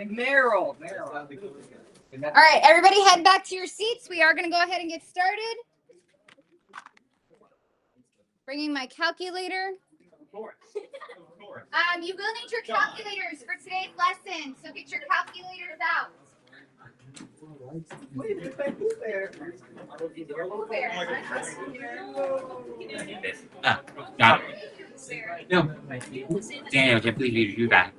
Meryl. All right, everybody head back to your seats. We are going to go ahead and get started. Bringing my calculator. You will need your calculators for today's lesson, so get your calculators out. Got it. No, Daniel, I can't believe you do that.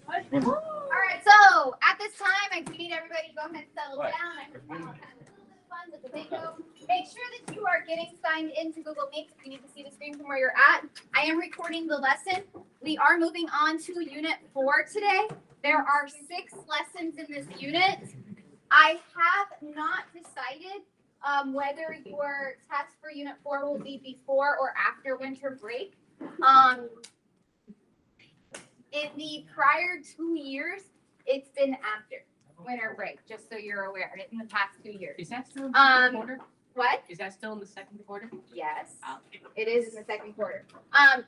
All right, so at this time, I do need everybody to go ahead and settle down. I hope you all had a little bit of fun with the bingo. Make sure that you are getting signed into Google Meet if you need to see the screen from where you're at. I am recording the lesson. We are moving on to Unit 4 today. There are 6 lessons in this unit. I have not decided whether your test for Unit 4 will be before or after winter break. In the prior 2 years, it's been after winter break, just so you're aware, in the past 2 years. Is that still in the second quarter? What? Is that still in the second quarter? Yes, Okay. it is in the second quarter.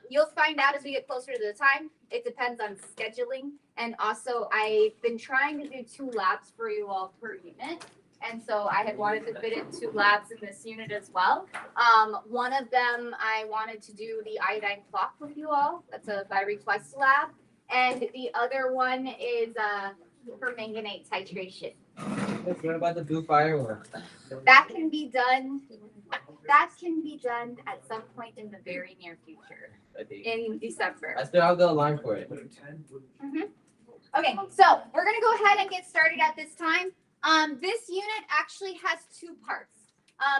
You'll find out as we get closer to the time. It depends on scheduling. And also, I've been trying to do 2 labs for you all per unit. And so I had wanted to fit in 2 labs in this unit as well. One of them, I wanted to do the iodine clock with you all. That's a by request lab. And the other one is for manganate titration. What about the blue fireworks? That can be done. That can be done at some point in the very near future, in December. I still have the alarm for it. Okay, so we're gonna go ahead and get started at this time. This unit actually has 2 parts.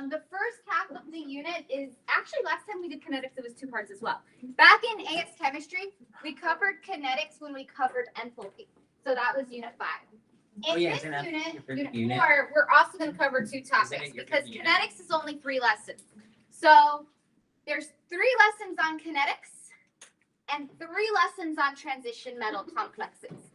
The first half of the unit is actually last time we did kinetics, it was 2 parts as well. Back in AS chemistry, we covered kinetics when we covered enthalpy. So that was unit 5. In this unit 4, we're also going to cover 2 topics because kinetics is only 3 lessons. So there's 3 lessons on kinetics and 3 lessons on transition metal complexes.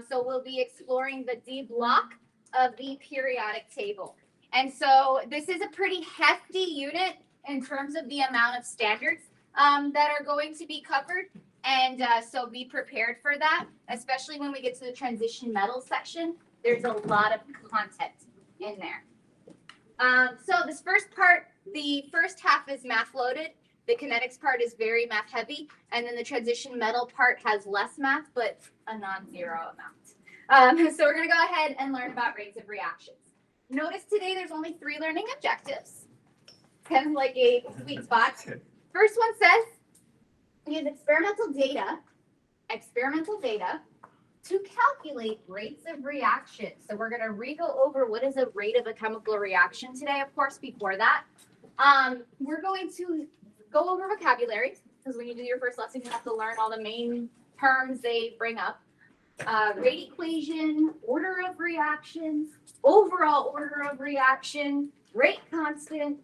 So we'll be exploring the D block of the periodic table. And so this is a pretty hefty unit in terms of the amount of standards that are going to be covered. And so be prepared for that, especially when we get to the transition metals section. There's a lot of content in there. So this first part, the first half is math loaded. The kinetics part is very math heavy. And then the transition metal part has less math, but a non-zero amount. So we're going to go ahead and learn about rates of reactions. Notice today there's only 3 learning objectives. Kind of like a sweet spot. First one says, use experimental data to calculate rates of reaction. So we're going to re-go over what is a rate of a chemical reaction today, of course, before that. We're going to go over vocabulary, because when you do your first lesson, you have to learn all the main terms they bring up. Rate equation, order of reactions, overall order of reaction, rate constant.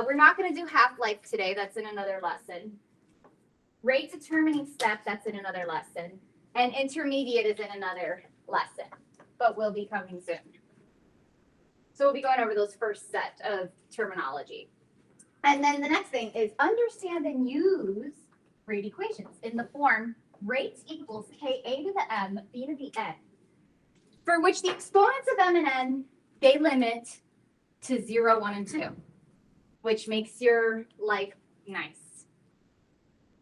We're not going to do half-life today. That's in another lesson. Rate determining step, that's in another lesson. And intermediate is in another lesson, but will be coming soon. So we'll be going over those first set of terminology. And then the next thing is understand and use rate equations in the form rate equals Ka to the M, B to the N, for which the exponents of M and N, they limit to 0, 1, and 2, which makes your life nice.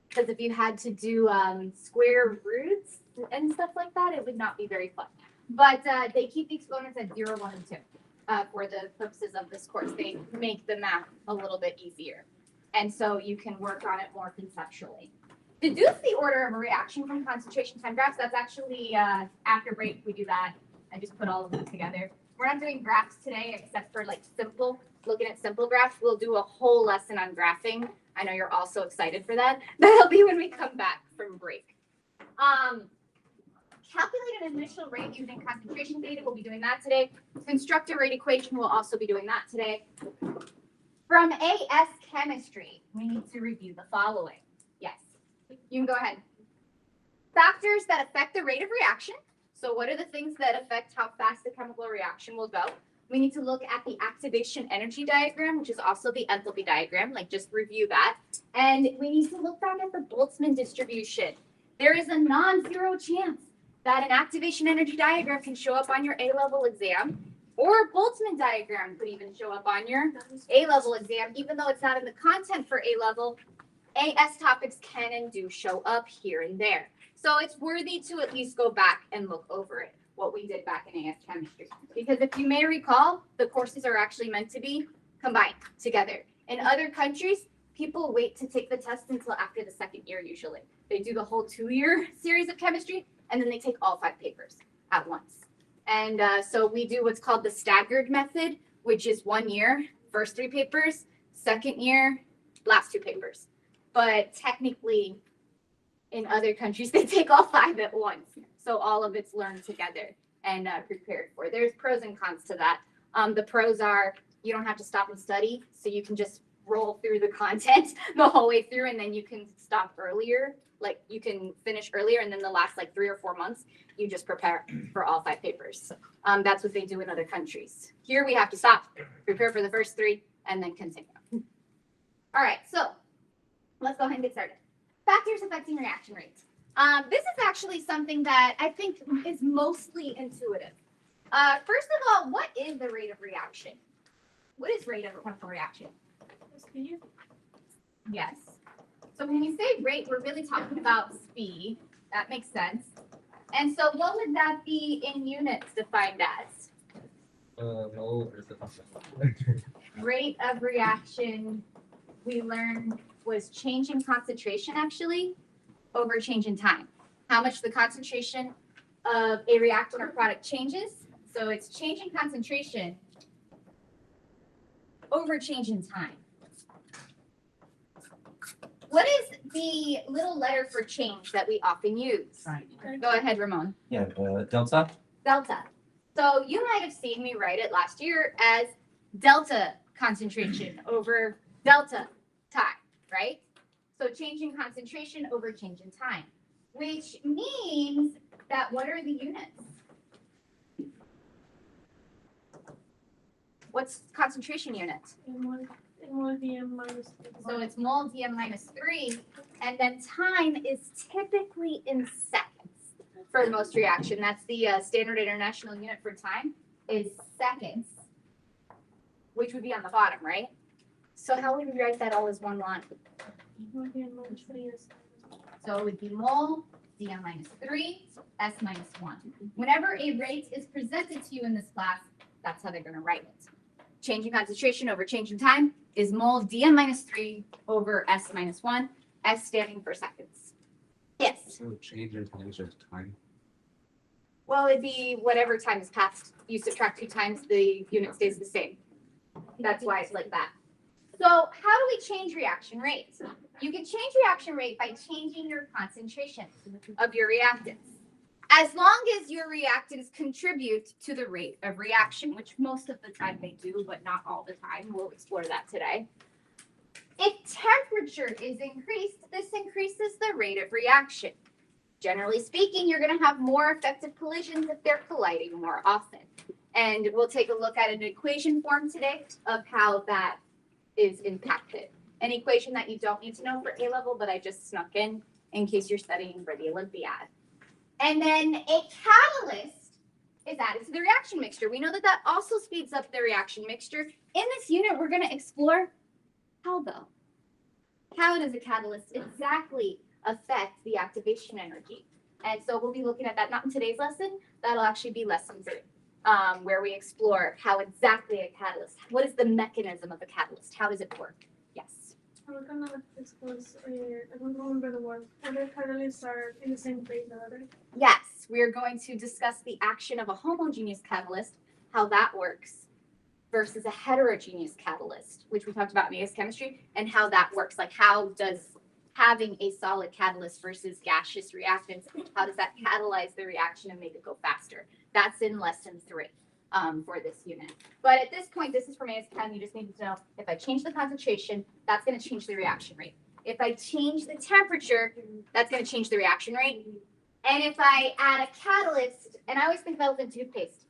Because if you had to do square roots and stuff like that, it would not be very fun. But they keep the exponents at 0, 1, and 2 for the purposes of this course. They make the math a little bit easier. And so you can work on it more conceptually. Deduce the order of a reaction from concentration time graphs. That's actually after break, we do that. I just put all of them together. We're not doing graphs today, except for like looking at simple graphs. We'll do a whole lesson on graphing. I know you're all so excited for that. That'll be when we come back from break. Calculate an initial rate using concentration data. We'll be doing that today. Construct a rate equation. We'll also be doing that today. From AS chemistry, we need to review the following. Yes, you can go ahead. Factors that affect the rate of reaction. So what are the things that affect how fast the chemical reaction will go? We need to look at the activation energy diagram, which is also the enthalpy diagram, like just review that. And we need to look back at the Boltzmann distribution. There is a non-zero chance that an activation energy diagram can show up on your A-level exam, or a Boltzmann diagram could even show up on your A-level exam, even though it's not in the content for A-level. AS topics can and do show up here and there. So it's worthy to at least go back and look over it, what we did back in AS chemistry. Because if you may recall, the courses are actually meant to be combined together. In other countries, people wait to take the test until after the second year usually. They do the whole 2-year series of chemistry, and then they take all 5 papers at once. And so we do what's called the staggered method, which is 1 year, first 3 papers, second year, last 2 papers. But technically, in other countries, they take all 5 at once. So all of it's learned together and prepared for. There's pros and cons to that. The pros are you don't have to stop and study, so you can just roll through the content the whole way through, and then you can stop earlier. Like you can finish earlier, and then the last like 3 or 4 months, you just prepare for all 5 papers. That's what they do in other countries. Here we have to stop, prepare for the first 3, and then continue. All right, so let's go ahead and get started. Factors affecting reaction rates. This is actually something that I think is mostly intuitive. First of all, what is the rate of reaction? What is rate of a chemical reaction? Speed. Yes. So when we say rate, we're really talking about speed. That makes sense. And so what would that be in units defined as? Rate of reaction, we learned, was change in concentration actually over change in time. How much the concentration of a reactant or product changes. So it's change in concentration over change in time. What is the little letter for change that we often use? Go ahead, Ramon. Yeah, delta. Delta. So you might have seen me write it last year as delta concentration over delta time, right? So change in concentration over change in time, which means that what are the units? What's concentration unit? So it's mole dm minus 3, and then time is typically in seconds for most reaction. That's the standard international unit for time is seconds, which would be on the bottom, right? So how would we write that all as one line? So it would be mole dm minus 3, s minus 1. Whenever a rate is presented to you in this class, that's how they're going to write it. Change in concentration over change in time is mole dm minus 3 over s minus 1, s standing for seconds. Yes. So change in time. Well, it'd be whatever time is passed. You subtract 2 times, the unit stays the same. That's why it's like that. So how do we change reaction rate? You can change reaction rate by changing your concentration of your reactants. As long as your reactants contribute to the rate of reaction, which most of the time they do, but not all the time. We'll explore that today. If temperature is increased, this increases the rate of reaction. Generally speaking, you're going to have more effective collisions if they're colliding more often. And we'll take a look at an equation form today of how that is impacted. An equation that you don't need to know for A-level, but I just snuck in case you're studying for the Olympiad. And then a catalyst is added to the reaction mixture. We know that that also speeds up the reaction mixture. In this unit, we're going to explore how though. How does a catalyst exactly affect the activation energy? And so we'll be looking at that not in today's lesson. That'll actually be lesson 3, where we explore how exactly a catalyst, what is the mechanism of a catalyst? How does it work? Yes. We're gonna discuss, I don't remember the word, whether catalysts are in the same place as others. Yes, we're going to discuss the action of a homogeneous catalyst, how that works, versus a heterogeneous catalyst, which we talked about in AS chemistry, and how that works. Like how does having a solid catalyst versus gaseous reactants, how does that catalyze the reaction and make it go faster? That's in lesson 3 for this unit. But at this point, this is from AS Chem. You just need to know if I change the concentration, that's going to change the reaction rate. If I change the temperature, that's going to change the reaction rate. And if I add a catalyst, and I always think of it in toothpaste.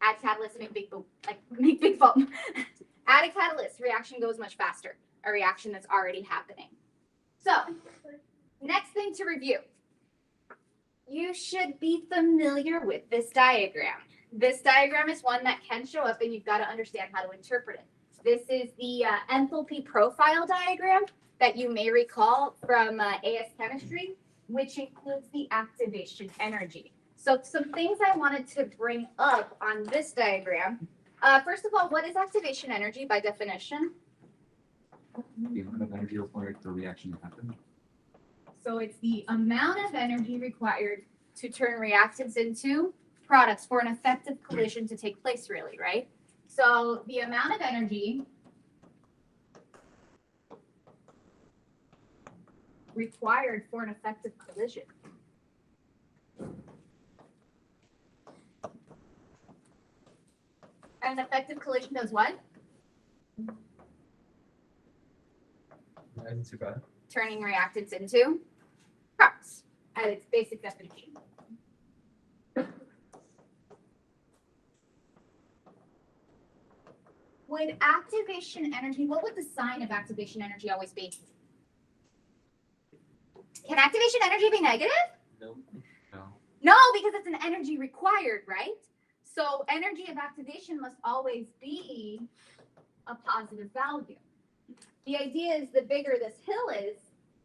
Add catalyst, make big boom, like make big foam. Add a catalyst, reaction goes much faster. A reaction that's already happening. So, next thing to review. You should be familiar with this diagram. This diagram is one that can show up and you've got to understand how to interpret it. This is the enthalpy profile diagram that you may recall from AS chemistry, which includes the activation energy. So some things I wanted to bring up on this diagram. First of all, what is activation energy by definition? The amount of energy required for a reaction to happen. So it's the amount of energy required to turn reactants into products for an effective collision to take place, really, right? So the amount of energy required for an effective collision. An effective collision does what? Turning reactants into products at its basic definition. Would activation energy, what would the sign of activation energy always be? Can activation energy be negative? No. No. No, because it's an energy required, right? So energy of activation must always be a positive value. The idea is the bigger this hill is,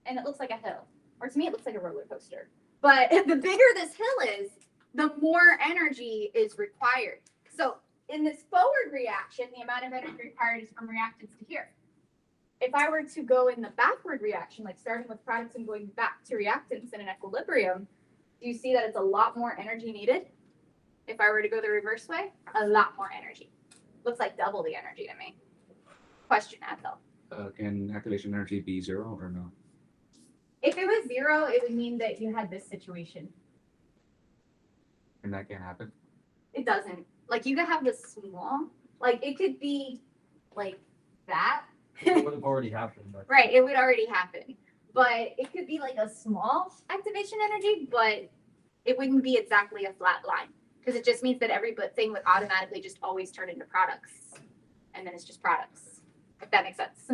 and it looks like a hill, or to me it looks like a roller coaster, but the bigger this hill is, the more energy is required. So in this forward reaction, the amount of energy required is from reactants to here. If I were to go in the backward reaction, like starting with products and going back to reactants in an equilibrium, do you see that it's a lot more energy needed? If I were to go the reverse way, a lot more energy. Looks like double the energy to me. Question, Ethel. Can activation energy be 0 or no? If it was 0, it would mean that you had this situation. And that can't happen? It doesn't. Like you could have this small, like it could be like that. It would have already happened. But... Right, it would already happen. But it could be like a small activation energy, but it wouldn't be exactly a flat line. Because it just means that everything would automatically just always turn into products. And then it's just products, if that makes sense.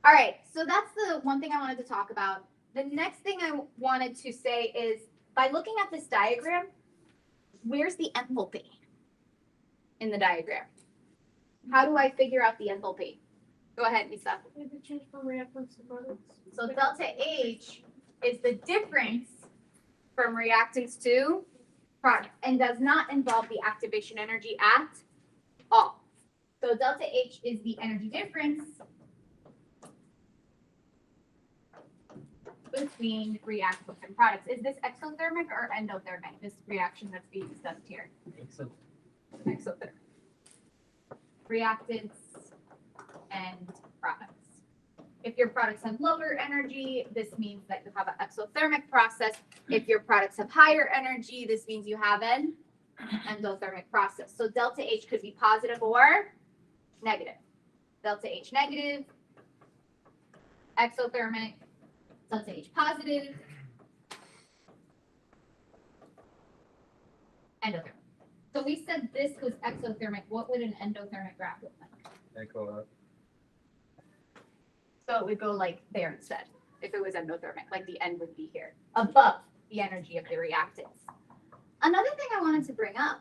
All right, so that's the one thing I wanted to talk about. The next thing I wanted to say is, by looking at this diagram, where's the enthalpy in the diagram? How do I figure out the enthalpy? Go ahead, Lisa. If you change from reactants to products. So delta H is the difference from reactants to products and does not involve the activation energy at all. So delta H is the energy difference between reactants and products. Is this exothermic or endothermic, this reaction that's being discussed here? Exothermic. Reactants and products. If your products have lower energy, this means that you have an exothermic process. If your products have higher energy, this means you have an endothermic process. So delta H could be positive or negative. Delta H negative, exothermic, delta H positive, endothermic. So we said this was exothermic. What would an endothermic graph look like? Echo up. So it would go like there instead, if it was endothermic, like the end would be here, above the energy of the reactants. Another thing I wanted to bring up,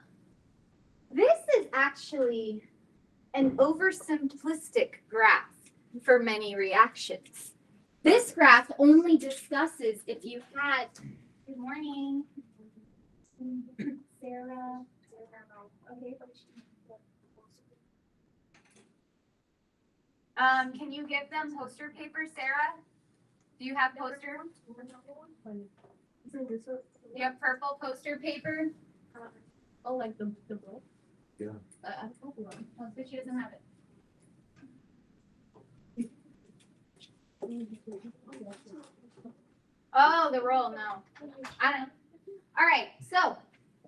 this is actually an oversimplistic graph for many reactions. This graph only discusses if you had, good morning, Sarah. Okay. Can you give them poster paper, Sarah? Do you have poster? Do you have purple poster paper? Oh, like the book? Yeah. Oh, so she doesn't have it. Oh, the roll, no. I don't. All right, so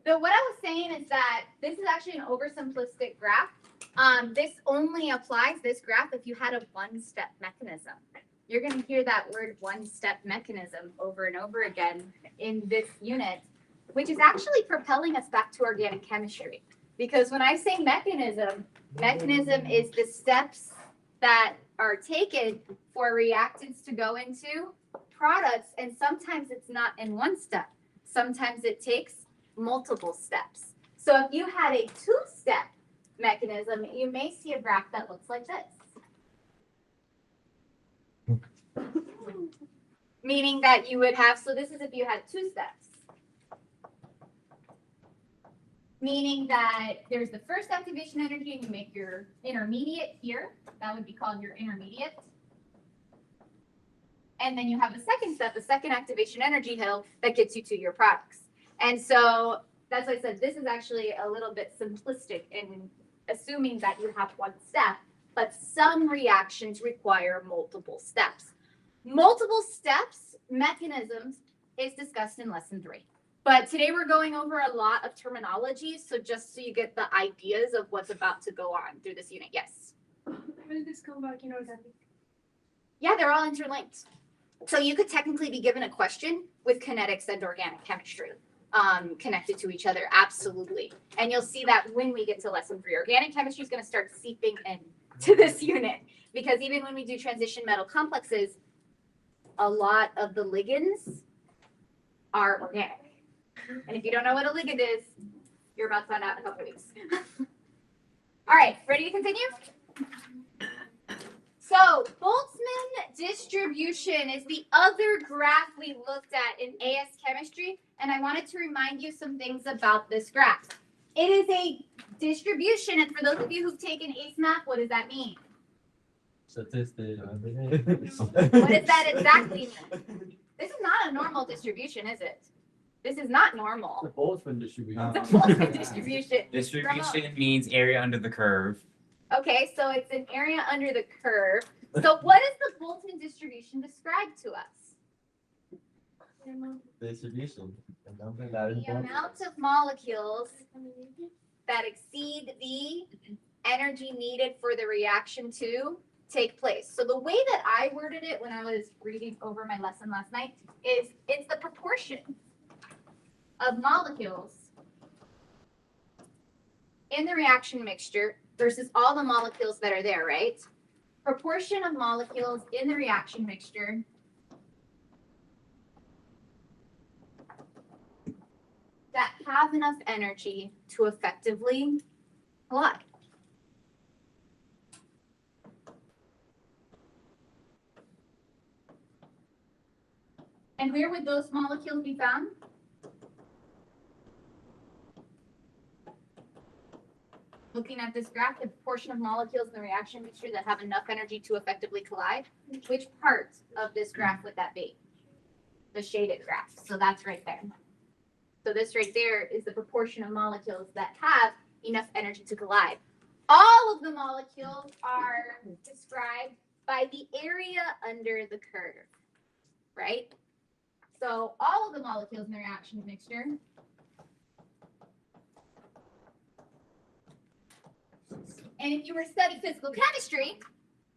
what I was saying is that this is actually an oversimplistic graph. This only applies, this graph, if you had a one-step mechanism. You're going to hear that word one-step mechanism over and over again in this unit, which is actually propelling us back to organic chemistry. Because when I say mechanism is the steps that are taken for reactants to go into products. And sometimes it's not in one step. Sometimes it takes multiple steps. So if you had a two-step mechanism, you may see a graph that looks like this. Meaning that you would have, so this is if you had two steps. Meaning that there's the first activation energy and you make your intermediate here. That would be called your intermediate. And then you have a second step, a second activation energy hill that gets you to your products. And so that's why I said this is actually a little bit simplistic in assuming that you have one step, but some reactions require multiple steps. Multiple steps mechanisms is discussed in lesson 3. But today we're going over a lot of terminology, so just so you get the ideas of what's about to go on through this unit. Yes? How does this come back in organic? Yeah, they're all interlinked. So you could technically be given a question with kinetics and organic chemistry connected to each other, absolutely. And you'll see that when we get to lesson 3. Organic chemistry is going to start seeping into this unit, because even when we do transition metal complexes, a lot of the ligands are organic. And if you don't know what a ligand is, you're about to find out in a couple of weeks. All right, ready to continue? So Boltzmann distribution is the other graph we looked at in AS chemistry, and I wanted to remind you some things about this graph. It is a distribution, and for those of you who've taken ACE math, what does that mean? Statistics. What does that exactly mean? This is not a normal distribution, is it? This is not normal. The Boltzmann distribution. It's a Boltzmann distribution. Distribution means area under the curve. Okay, so it's an area under the curve. So what does the Boltzmann distribution describe to us? Distribution. The amount of molecules that exceed the energy needed for the reaction to take place. So the way that I worded it when I was reading over my lesson last night is it's the proportion of molecules in the reaction mixture versus all the molecules that are there, right? Proportion of molecules in the reaction mixture that have enough energy to effectively collide. And where would those molecules be found? Looking at this graph, the proportion of molecules in the reaction mixture that have enough energy to effectively collide, which part of this graph would that be? The shaded graph. So that's right there. So this right there is the proportion of molecules that have enough energy to collide. All of the molecules are described by the area under the curve, right? So all of the molecules in the reaction mixture and if you were to study physical chemistry,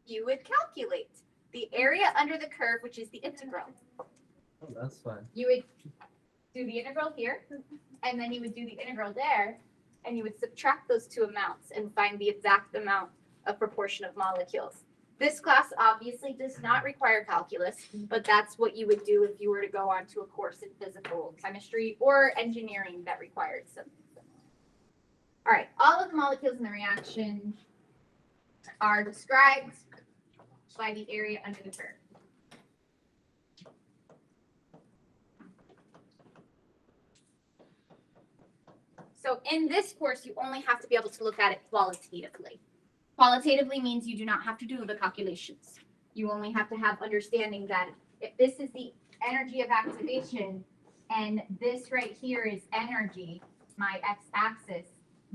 you would calculate the area under the curve, which is the integral. Oh, that's fine. You would do the integral here, and then you would do the integral there, and you would subtract those two amounts and find the exact amount of proportion of molecules. This class obviously does not require calculus, but that's what you would do if you were to go on to a course in physical chemistry or engineering that required some. All right, all of the molecules in the reaction are described by the area under the curve. So in this course, you only have to be able to look at it qualitatively. Qualitatively means you do not have to do the calculations. You only have to have understanding that if this is the energy of activation and this right here is energy, my x-axis,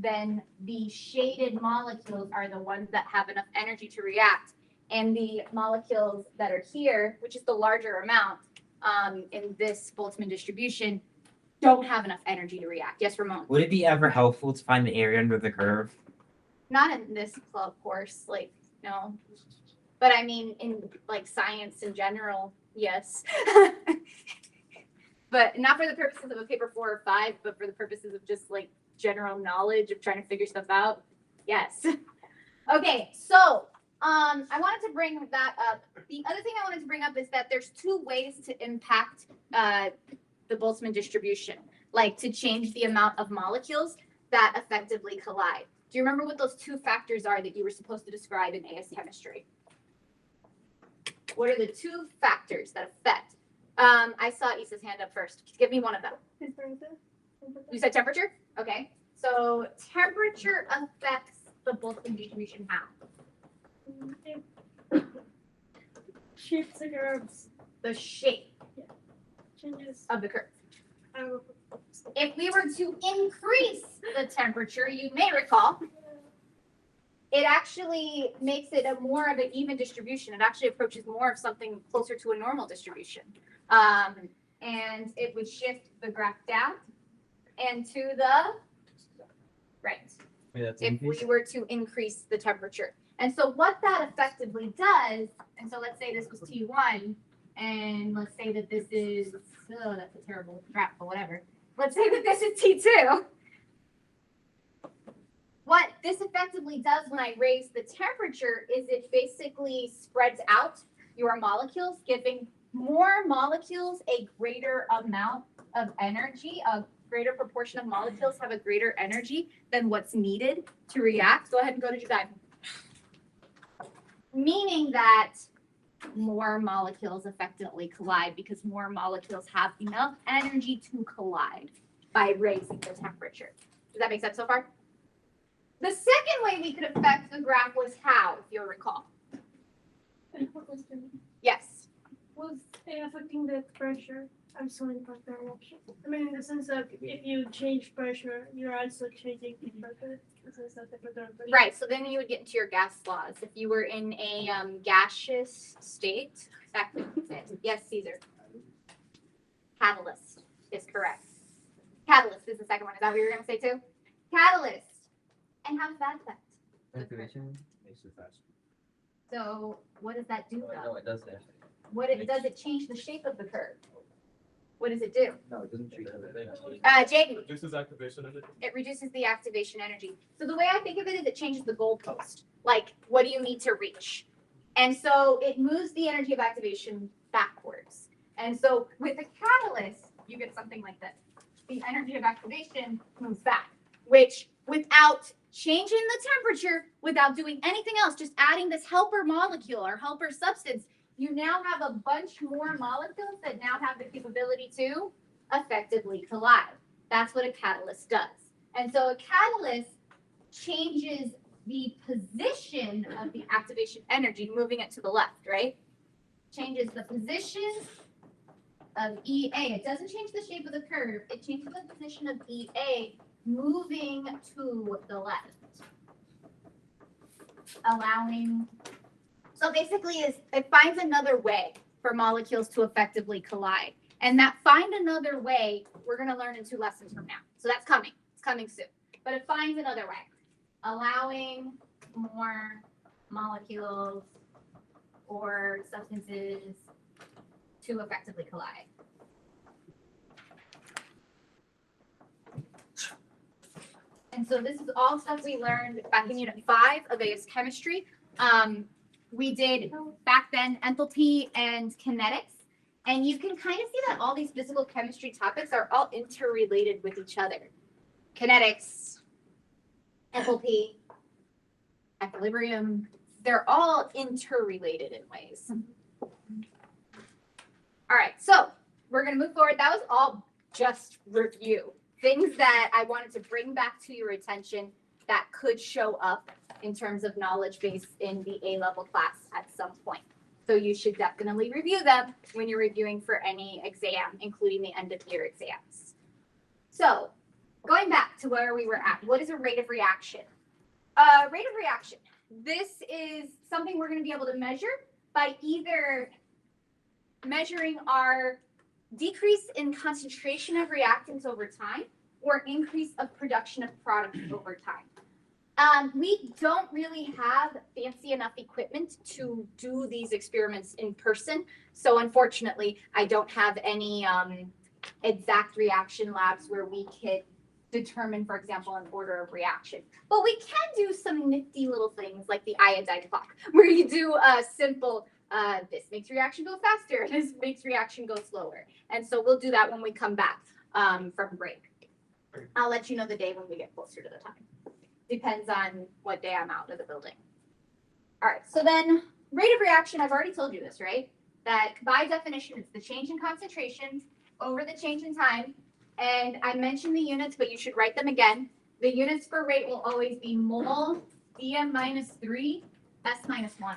then the shaded molecules are the ones that have enough energy to react. And the molecules that are here, which is the larger amount in this Boltzmann distribution, don't have enough energy to react. Yes, Ramon? Would it be ever helpful to find the area under the curve? Not in this club course, like, no. But I mean, in like science in general, yes. But not for the purposes of a paper 4 or 5, but for the purposes of just like general knowledge of trying to figure stuff out? Yes. Okay, so I wanted to bring that up. The other thing I wanted to bring up is that there's two ways to impact the Boltzmann distribution, like to change the amount of molecules that effectively collide. Do you remember what those two factors are that you were supposed to describe in AS chemistry? What are the two factors that affect? I saw Issa's hand up first. Give me one of them. You said temperature? Okay. So temperature affects the Boltzmann distribution how? It shifts the curves. The shape Changes. of the curve. I will- If we were to increase the temperature, you may recall, it actually makes it a more of an even distribution. It actually approaches more of something closer to a normal distribution. And it would shift the graph down and to the right. Wait, that's If increase? we were to increase the temperature. And so what that effectively does, and so let's say this was T1, and let's say that this is, oh, that's a terrible graph, but whatever. Let's say that this is T2. What this effectively does when I raise the temperature is it basically spreads out your molecules, giving more molecules a greater amount of energy, a greater proportion of molecules have a greater energy than what's needed to react. Go ahead and go to July. Meaning that more molecules effectively collide because more molecules have enough energy to collide by raising the temperature. Does that make sense so far? The second way we could affect the graph was how, if you'll recall. Yes. Was it affecting the pressure? I'm so in fact direction. I mean, in the sense that if you change pressure, you're also changing temperature. The sense that temperature and pressure. Right. So then you would get into your gas laws. If you were in a gaseous state, exactly. Yes, Caesar. Catalyst is correct. Catalyst is the second one. Is that what you were going to say too? Catalyst. And how does that affect? Activation makes it faster. So what does that do No, though? it does that. What it does it change the shape of the curve? What does it do? No, it doesn't change everything. Jaden, Reduces activation energy. it reduces the activation energy. So the way I think of it is it changes the goalpost. Like, what do you need to reach? And so it moves the energy of activation backwards. And so with a catalyst, you get something like this. The energy of activation moves back, which without changing the temperature, without doing anything else, just adding this helper molecule or helper substance, you now have a bunch more molecules that now have the capability to effectively collide. That's what a catalyst does. And so a catalyst changes the position of the activation energy, moving it to the left, right? Changes the position of EA. It doesn't change the shape of the curve. It changes the position of EA, moving to the left, allowing. So basically, it finds another way for molecules to effectively collide. And that find another way, we're going to learn in 2 lessons from now. So that's coming. It's coming soon. But it finds another way, allowing more molecules or substances to effectively collide. And so this is all stuff we learned back in Unit 5 of AS Chemistry. We did back then enthalpy and kinetics. And you can kind of see that all these physical chemistry topics are all interrelated with each other. Kinetics, enthalpy, equilibrium, they're all interrelated in ways. All right, so we're going to move forward. That was all just review. Things that I wanted to bring back to your attention that could show up in terms of knowledge base in the A-level class at some point. So you should definitely review them when you're reviewing for any exam, including the end of year exams. So going back to where we were at, what is a rate of reaction? Rate of reaction. This is something we're going to be able to measure by either measuring our decrease in concentration of reactants over time or increase of production of product over time. We don't really have fancy enough equipment to do these experiments in person. So unfortunately, I don't have any exact reaction labs where we could determine, for example, an order of reaction. But we can do some nifty little things like the iodine clock, where you do a simple, this makes reaction go faster, this makes reaction go slower. And so we'll do that when we come back from break. I'll let you know the day when we get closer to the time. Depends on what day I'm out of the building. All right, so then rate of reaction, I've already told you this, right? That by definition, it's the change in concentration over the change in time. And I mentioned the units, but you should write them again. The units for rate will always be mole, dm minus 3, s minus 1.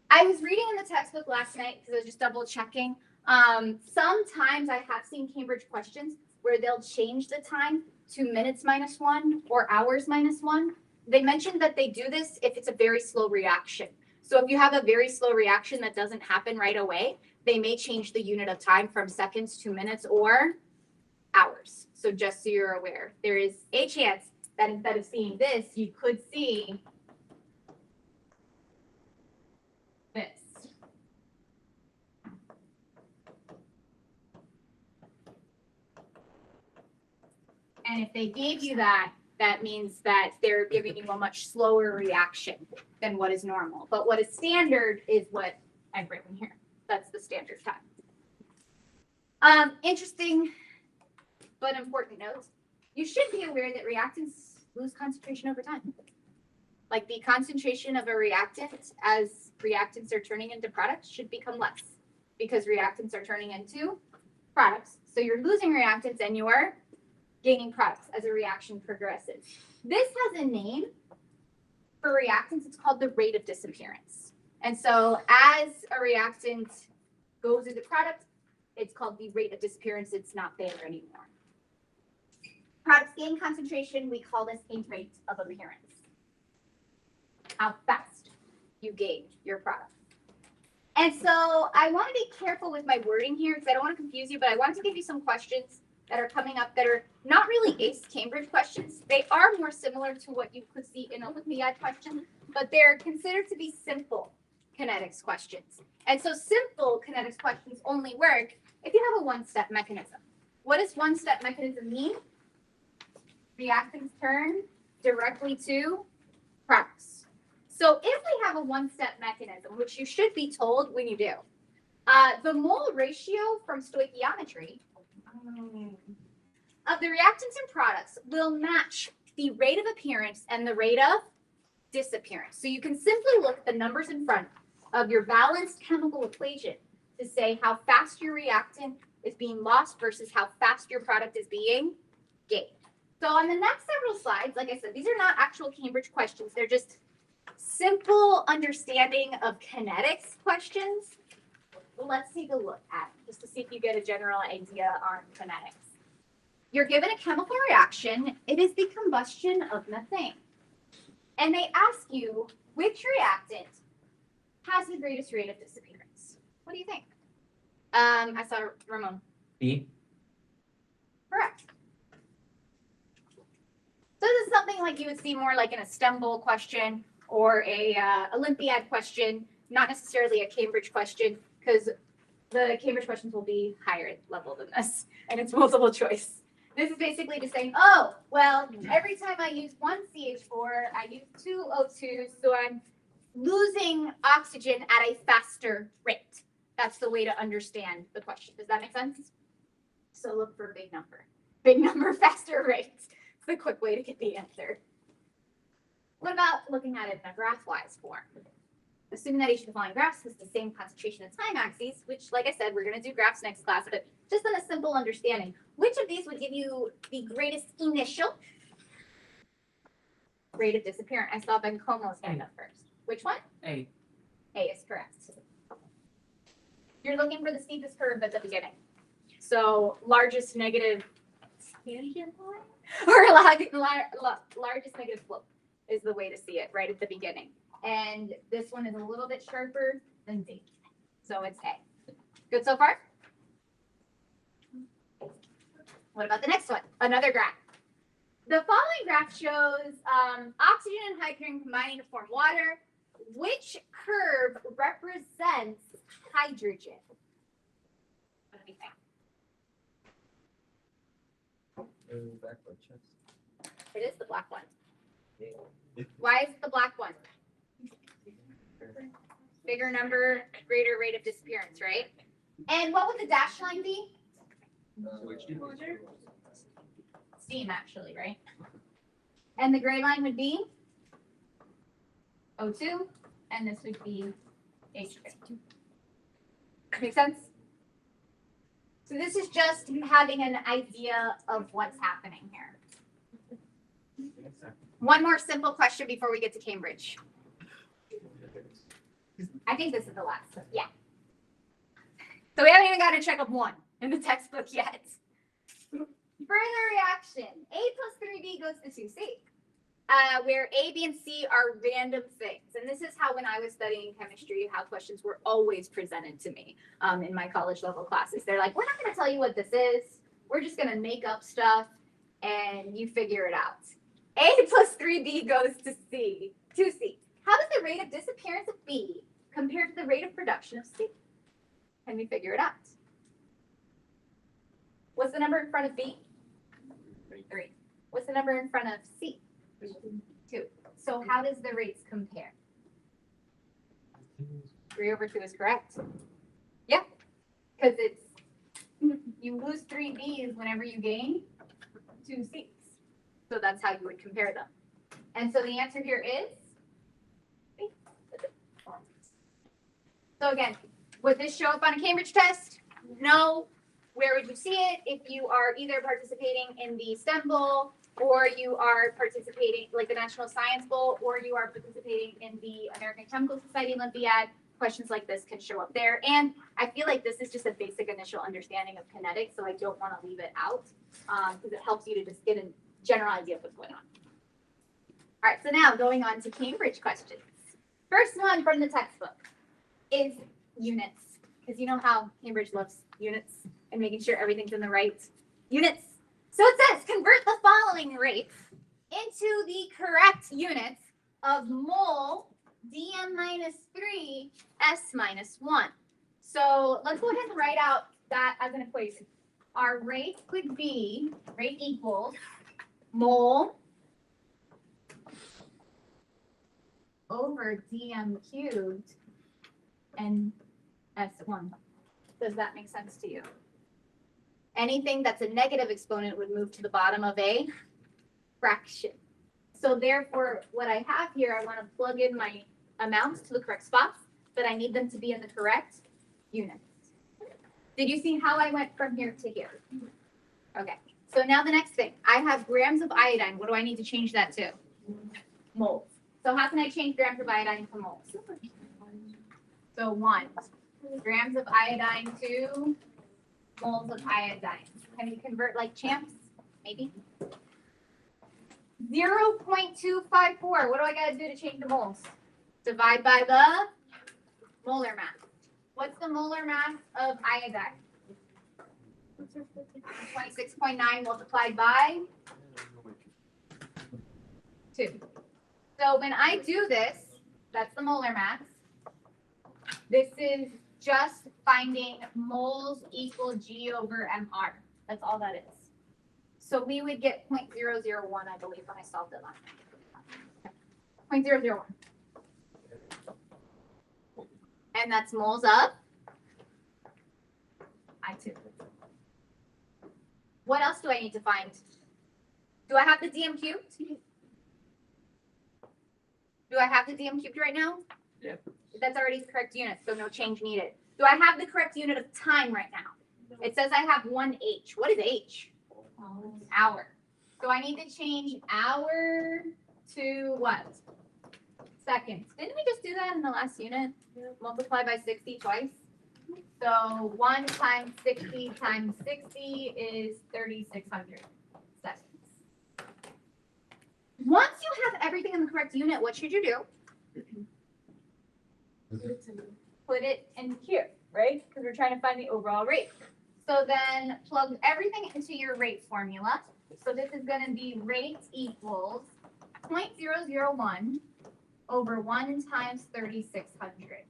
I was reading in the textbook last night because I was just double checking. Sometimes I have seen Cambridge questions where they'll change the time to minutes minus 1 or hours minus 1. They mentioned that they do this if it's a very slow reaction. So if you have a very slow reaction that doesn't happen right away, they may change the unit of time from seconds to minutes or hours. So just so you're aware, there is a chance that instead of seeing this, you could see this. And if they gave you that, that means that they're giving you a much slower reaction than what is normal. But what is standard is what I've written here. That's the standard time. Interesting but important notes. You should be aware that reactants lose concentration over time. Like the concentration of a reactant as reactants are turning into products should become less because reactants are turning into products. So you're losing reactants and you're gaining products as a reaction progresses. This has a name for reactants. It's called the rate of disappearance. And so as a reactant goes into product, it's called the rate of disappearance. It's not there anymore. Products gain concentration. We call this a rate of appearance. How fast you gain your product. And so I want to be careful with my wording here because I don't want to confuse you, but I wanted to give you some questions that are coming up that are not really ACE Cambridge questions. They are more similar to what you could see in Olympiad questions, but they're considered to be simple kinetics questions. And so simple kinetics questions only work if you have a one-step mechanism. What does one-step mechanism mean? Reactants turn directly to products. So if we have a one-step mechanism, which you should be told when you do, the mole ratio from stoichiometry of the reactants and products will match the rate of appearance and the rate of disappearance. So you can simply look at the numbers in front of your balanced chemical equation to say how fast your reactant is being lost versus how fast your product is being gained. So on the next several slides, like I said, these are not actual Cambridge questions. They're just simple understanding of kinetics questions. Let's take a look at it just to see if you get a general idea on kinetics. You're given a chemical reaction. It is the combustion of methane. And they ask you which reactant has the greatest rate of disappearance. What do you think? I saw Ramon. B. Correct. So this is something like you would see more like in a STEM Bowl question or a Olympiad question, not necessarily a Cambridge question, because the Cambridge questions will be higher level than this, and it's multiple choice. This is basically just saying, oh, well, every time I use one CH4, I use two O2s, so I'm losing oxygen at a faster rate. That's the way to understand the question. Does that make sense? So look for big number. Big number, faster rate. It's the quick way to get the answer. What about looking at it in a graph-wise form? Assuming that each of the following graphs has the same concentration and time axes, which, like I said, we're going to do graphs next class, but just on a simple understanding, which of these would give you the greatest initial rate of disappearance? I saw Ben Como's hand up first. Which one? A. A is correct. You're looking for the steepest curve at the beginning. So largest negative tangent line or largest negative slope is the way to see it right at the beginning. And this one is a little bit sharper than D. So it's A. Good so far? What about the next one? Another graph. The following graph shows oxygen and hydrogen combining to form water. Which curve represents hydrogen? What do you think? It is the black one. Why is it the black one? Bigger number, greater rate of disappearance, right? And what would the dashed line be? Steam, actually, right? And the gray line would be O2, and this would be H2. Make sense? So this is just having an idea of what's happening here. One more simple question before we get to Cambridge. I think this is the last. Yeah. So we haven't even got to check up one in the textbook yet. Further reaction. A plus 3B goes to 2C. Where A, B, and C are random things. And this is how when I was studying chemistry, how questions were always presented to me in my college level classes. They're like, we're not going to tell you what this is. We're just going to make up stuff and you figure it out. A plus 3B goes to C, 2C. How does the rate of disappearance of B compare to the rate of production of C? Can we figure it out? What's the number in front of B? 3. What's the number in front of C? 2. So how does the rates compare? 3/2 is correct. Yeah, because it's you lose 3 B's whenever you gain 2 C's. So that's how you would compare them. And so the answer here is B. So again, would this show up on a Cambridge test? No. Where would you see it? If you are either participating in the STEM Bowl, or you are participating like the National Science Bowl, or you are participating in the American Chemical Society Olympiad, questions like this can show up there. And I feel like this is just a basic initial understanding of kinetics, so I don't want to leave it out because it helps you to just get a general idea of what's going on. All right, so now going on to Cambridge questions. First one from the textbook is units, because you know how Cambridge loves units and making sure everything's in the right units. So it says, convert the following rates into the correct units of mole dm minus 3 s minus 1. So let's go ahead and write out that as an equation. Our rate would be, rate equals mole over dm cubed and s1. Does that make sense to you? Anything that's a negative exponent would move to the bottom of a fraction. So therefore, what I have here, I want to plug in my amounts to the correct spots, but I need them to be in the correct units. Did you see how I went from here to here? Okay. So now the next thing, I have grams of iodine. What do I need to change that to? Moles. So how can I change grams of iodine to moles? So 1 grams of iodine to moles of iodine. Can we convert like champs? Maybe. 0.254. What do I got to do to change the moles? Divide by the molar mass. What's the molar mass of iodine? 26.9 multiplied by 2. So when I do this, that's the molar mass. This is just finding moles equal G over MR. That's all that is. So we would get 0.001, I believe, when I solved it last time. 0.001. And that's moles of I2. What else do I need to find? Do I have the dm cubed? Do I have the dm cubed right now? Yeah. That's already the correct unit, so no change needed. Do I have the correct unit of time right now? It says I have 1 H. What is H? Hour. So I need to change hour to what? Seconds. Didn't we just do that in the last unit? Multiply by 60 twice. So 1 times 60 times 60 is 3,600 seconds. Once you have everything in the correct unit, what should you do? Put it in here, right? Because we're trying to find the overall rate. So then plug everything into your rate formula. So this is going to be rate equals 0.001 over 1 times 3,600.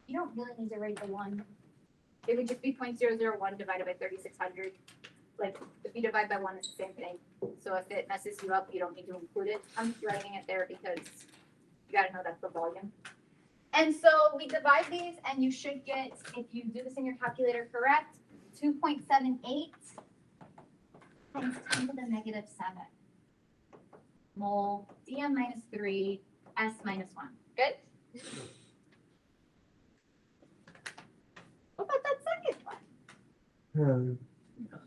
You don't really need to write the 1. It would just be 0.001 divided by 3,600. like, if you divide by 1, it's the same thing. So if it messes you up, you don't need to include it. I'm writing it there because you gotta know that's the volume. And so we divide these, and you should get, if you do this in your calculator correct, 2.78 times 10 to the negative 7 mole dm minus 3 s minus 1. Good? What about that second one?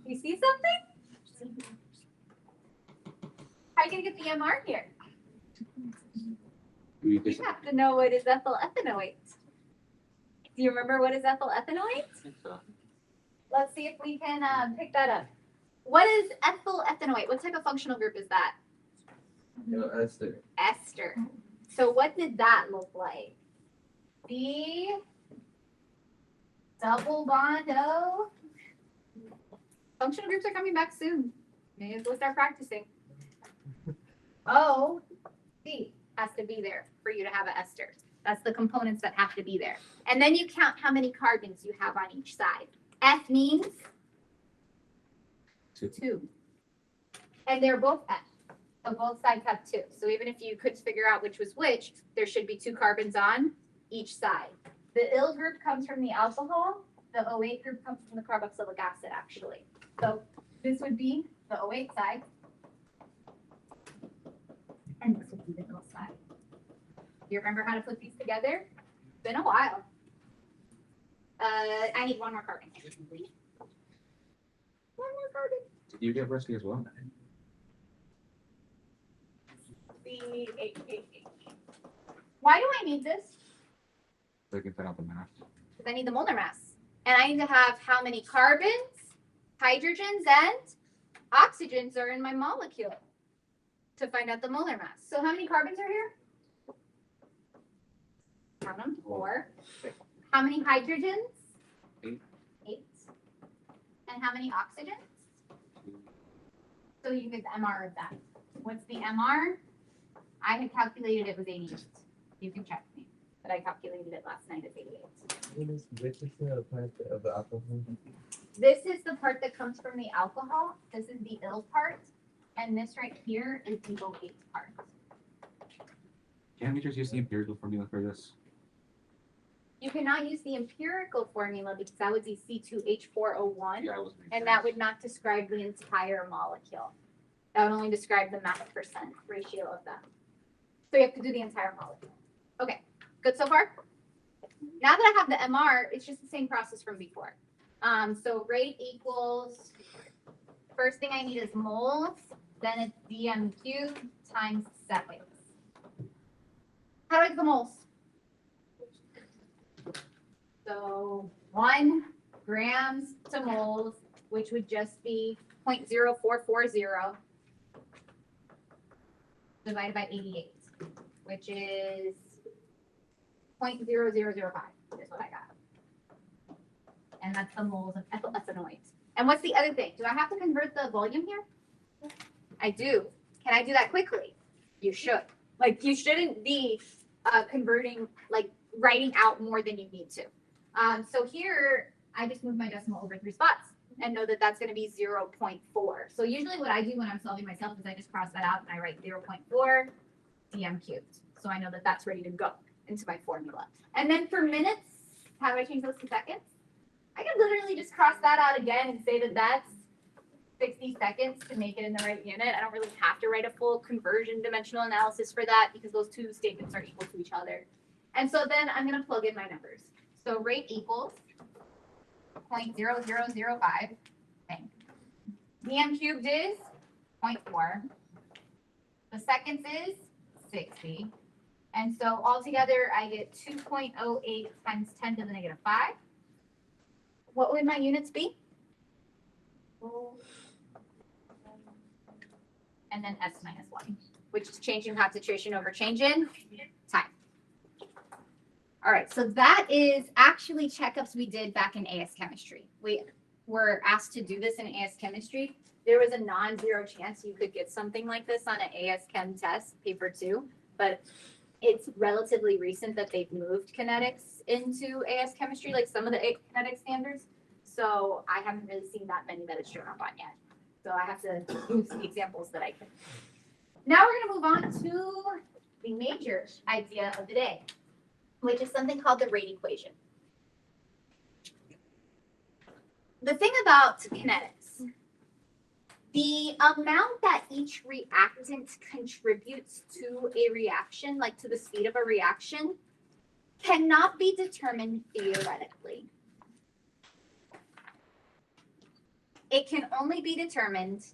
You see something? How are you going to get the MR here? You have to know what is ethyl ethanoate. Do you remember what is ethyl ethanoate? Let's see if we can pick that up. What is ethyl ethanoate? What type of functional group is that? Ester. Ester. So what did that look like? The double bond O. Functional groups are coming back soon. May as well start practicing. O, C has to be there for you to have an ester. That's the components that have to be there. And then you count how many carbons you have on each side. F means 2. And they're both F. So both sides have 2. So even if you could figure out which was which, there should be 2 carbons on each side. The ill group comes from the alcohol. The O8 group comes from the carboxylic acid, actually. So this would be the O8 side. And this would be the ill side. Do you remember how to put these together? It's been a while. I need 1 more carbon. 1 more carbon. Did you get risky as well? Why do I need this? So you can find out the math. Because I need the molar mass. And I need to have how many carbons, hydrogens, and oxygens are in my molecule to find out the molar mass. So how many carbons are here? Count them. 4. How many hydrogens? 8. 8. And how many oxygens? 2. So you get the MR of that. What's the MR? I had calculated it was 88. You can check me. But I calculated it last night as 88. Which is the part of the alcohol? This is the part that comes from the alcohol. This is the ill part. And this right here is the O8 part. Can't we just use the empirical formula for this? You cannot use the empirical formula because that would be C2H4O1. Yeah, I wasn't. And that would not describe the entire molecule. That would only describe the mass percent ratio of them. So you have to do the entire molecule. Okay, good so far? Now that I have the MR, it's just the same process from before. So rate equals, first thing I need is moles, then it's dm cubed times seconds. How do I get the moles? So 1 grams to moles, which would just be 0.0440 divided by 88, which is 0.0005 is what I got. And that's the moles of ethyl ethanoate. And what's the other thing? Do I have to convert the volume here? I do. Can I do that quickly? You should. Like, you shouldn't be converting, like, writing out more than you need to. So here, I just move my decimal over 3 spots and know that that's going to be 0.4. So usually what I do when I'm solving myself is I just cross that out and I write 0.4 dm cubed. So I know that that's ready to go into my formula. And then for minutes, how do I change those to seconds? I can literally just cross that out again and say that that's 60 seconds to make it in the right unit. I don't really have to write a full conversion dimensional analysis for that because those 2 statements are equal to each other. And so then I'm going to plug in my numbers. So rate equals 0.0005. Thing. dm cubed is 0.4. The seconds is 60. And so altogether, I get 2.08 times 10 to the negative 5. What would my units be? And then S minus 1, which is change in concentration over change in time. All right, so that is actually checkups we did back in AS chemistry. We were asked to do this in AS chemistry. There was a non-zero chance you could get something like this on an AS Chem test, paper 2, but it's relatively recent that they've moved kinetics into AS chemistry, like some of the kinetics standards. So I haven't really seen that many that it's shown up on yet. So I have to use the examples that I can. Now we're gonna move on to the major idea of the day, which is something called the rate equation. The thing about kinetics, the amount that each reactant contributes to a reaction, like to the speed of a reaction, cannot be determined theoretically. It can only be determined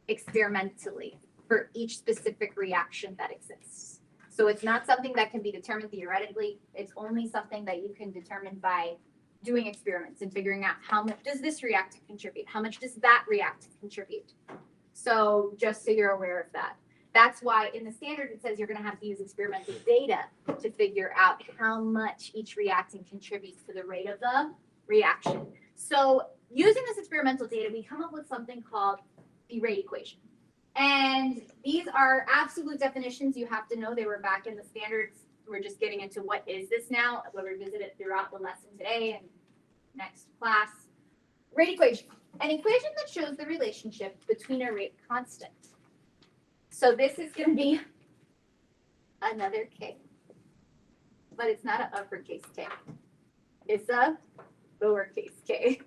experimentally for each specific reaction that exists. So it's not something that can be determined theoretically. It's only something that you can determine by doing experiments and figuring out how much does this reactant contribute? How much does that reactant contribute? So just so you're aware of that. That's why in the standard it says you're going to have to use experimental data to figure out how much each reactant contributes to the rate of the reaction. So using this experimental data, we come up with something called the rate equation. And these are absolute definitions. You have to know they were back in the standards. We're just getting into what is this now. We'll revisit it throughout the lesson today and next class. Rate equation, an equation that shows the relationship between a rate constant. So this is going to be another K, but it's not an uppercase K. It's a lowercase k.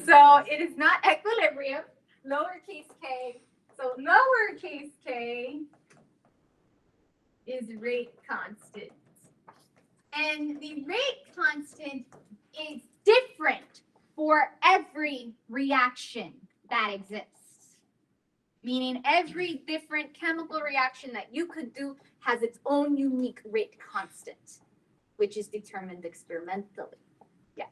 So it is not equilibrium, lowercase k. So lowercase k is rate constant. And the rate constant is different for every reaction that exists. Meaning every different chemical reaction that you could do has its own unique rate constant, which is determined experimentally. Yes.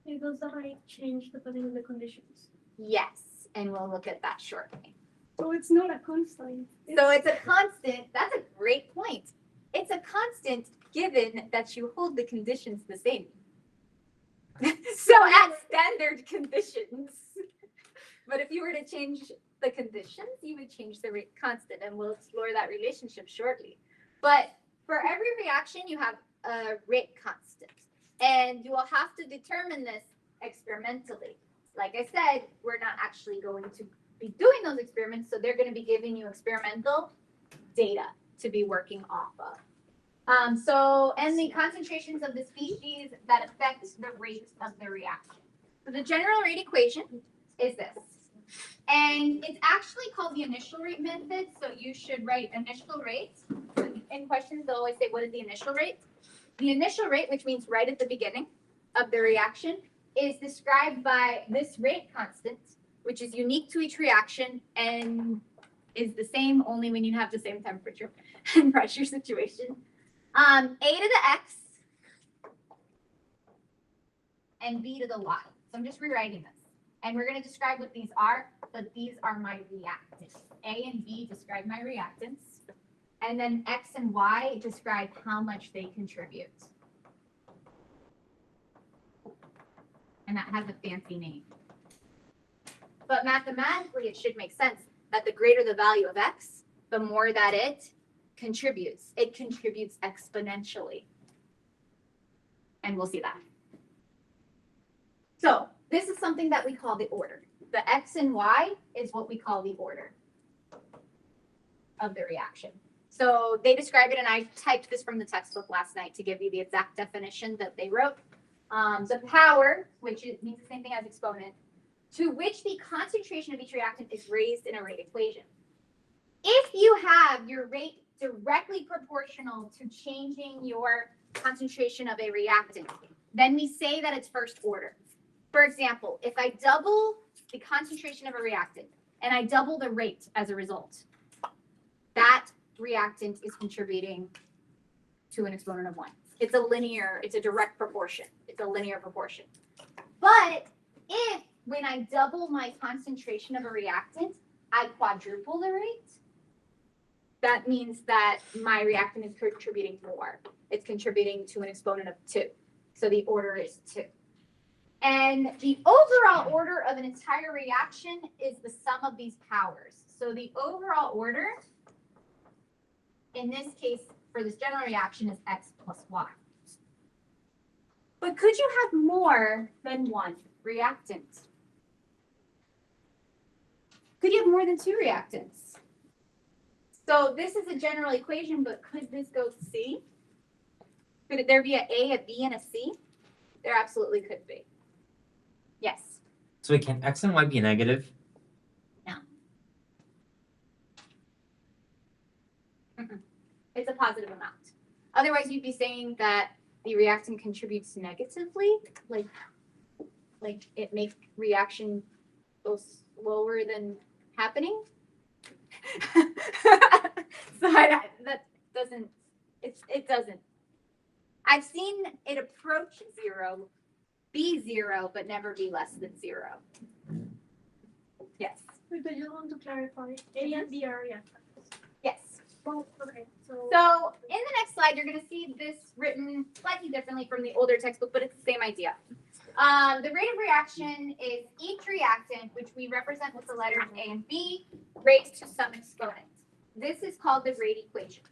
Does the rate change depending on the conditions? Yes, and we'll look at that shortly. So it's not a constant. So it's a constant. That's a great point. It's a constant given that you hold the conditions the same. So at standard conditions. But if you were to change the conditions, you would change the rate constant, and we'll explore that relationship shortly. But for every reaction, you have a rate constant, and you will have to determine this experimentally. Like I said, we're not actually going to be doing those experiments, so they're going to be giving you experimental data to be working off of. And the concentrations of the species that affect the rate of the reaction. So the general rate equation is this. And it's actually called the initial rate method, so you should write initial rate. In questions, they'll always say, what is the initial rate? The initial rate, which means right at the beginning of the reaction, is described by this rate constant, which is unique to each reaction and is the same only when you have the same temperature and pressure situation. A to the x and b to the y. So I'm just rewriting this. And we're going to describe what these are, but these are my reactants. A and b describe my reactants. And then x and y describe how much they contribute. And that has a fancy name. But mathematically, it should make sense that the greater the value of x, the more that it contributes. It contributes exponentially. And we'll see that. So this is something that we call the order. The x and y is what we call the order of the reaction. So they describe it, and I typed this from the textbook last night to give you the exact definition that they wrote. The power, which means the same thing as exponent, to which the concentration of each reactant is raised in a rate equation. If you have your rate directly proportional to changing your concentration of a reactant, then we say that it's first order. For example, if I double the concentration of a reactant and I double the rate as a result, that reactant is contributing to an exponent of 1. It's a direct proportion. It's a linear proportion. But if when I double my concentration of a reactant, I quadruple the rate, that means that my reactant is contributing more. It's contributing to an exponent of 2. So the order is 2. And the overall order of an entire reaction is the sum of these powers. So the overall order, in this case, for this general reaction is x plus y. But could you have more than one reactant? Could you have more than two reactants? So this is a general equation, but could this go C? Could there be a A, a B, and a C? There absolutely could be. Yes. So wait, can X and Y be negative? It's a positive amount. Otherwise, you'd be saying that the reactant contributes negatively, like it makes reaction go slower than happening. So that doesn't. It doesn't. I've seen it approach zero, be zero, but never be less than zero. Yes. Wait, but you want to clarify, A and B are reactants. Yes. Both, okay, so. So in the next slide, you're going to see this written slightly differently from the older textbook, but it's the same idea. The rate of reaction is each reactant, which we represent with the letters A and B, raised to some exponent. This is called the rate equation.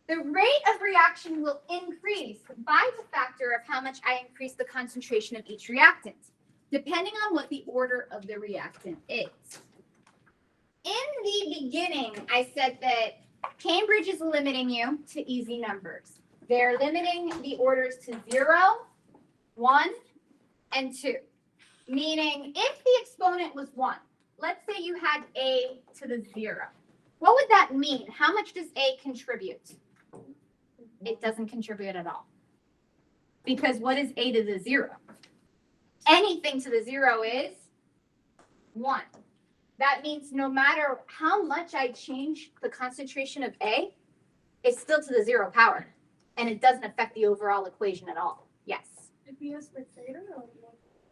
The rate of reaction will increase by the factor of how much I increase the concentration of each reactant, depending on what the order of the reactant is. In the beginning, I said that Cambridge is limiting you to easy numbers. They're limiting the orders to 0, 1, and 2. Meaning, if the exponent was 1, let's say you had A to the 0. What would that mean? How much does A contribute? It doesn't contribute at all. Because what is A to the 0? Anything to the 0 is 1. That means no matter how much I change the concentration of A, it's still to the 0 power. And it doesn't affect the overall equation at all. Yes. If you use theta or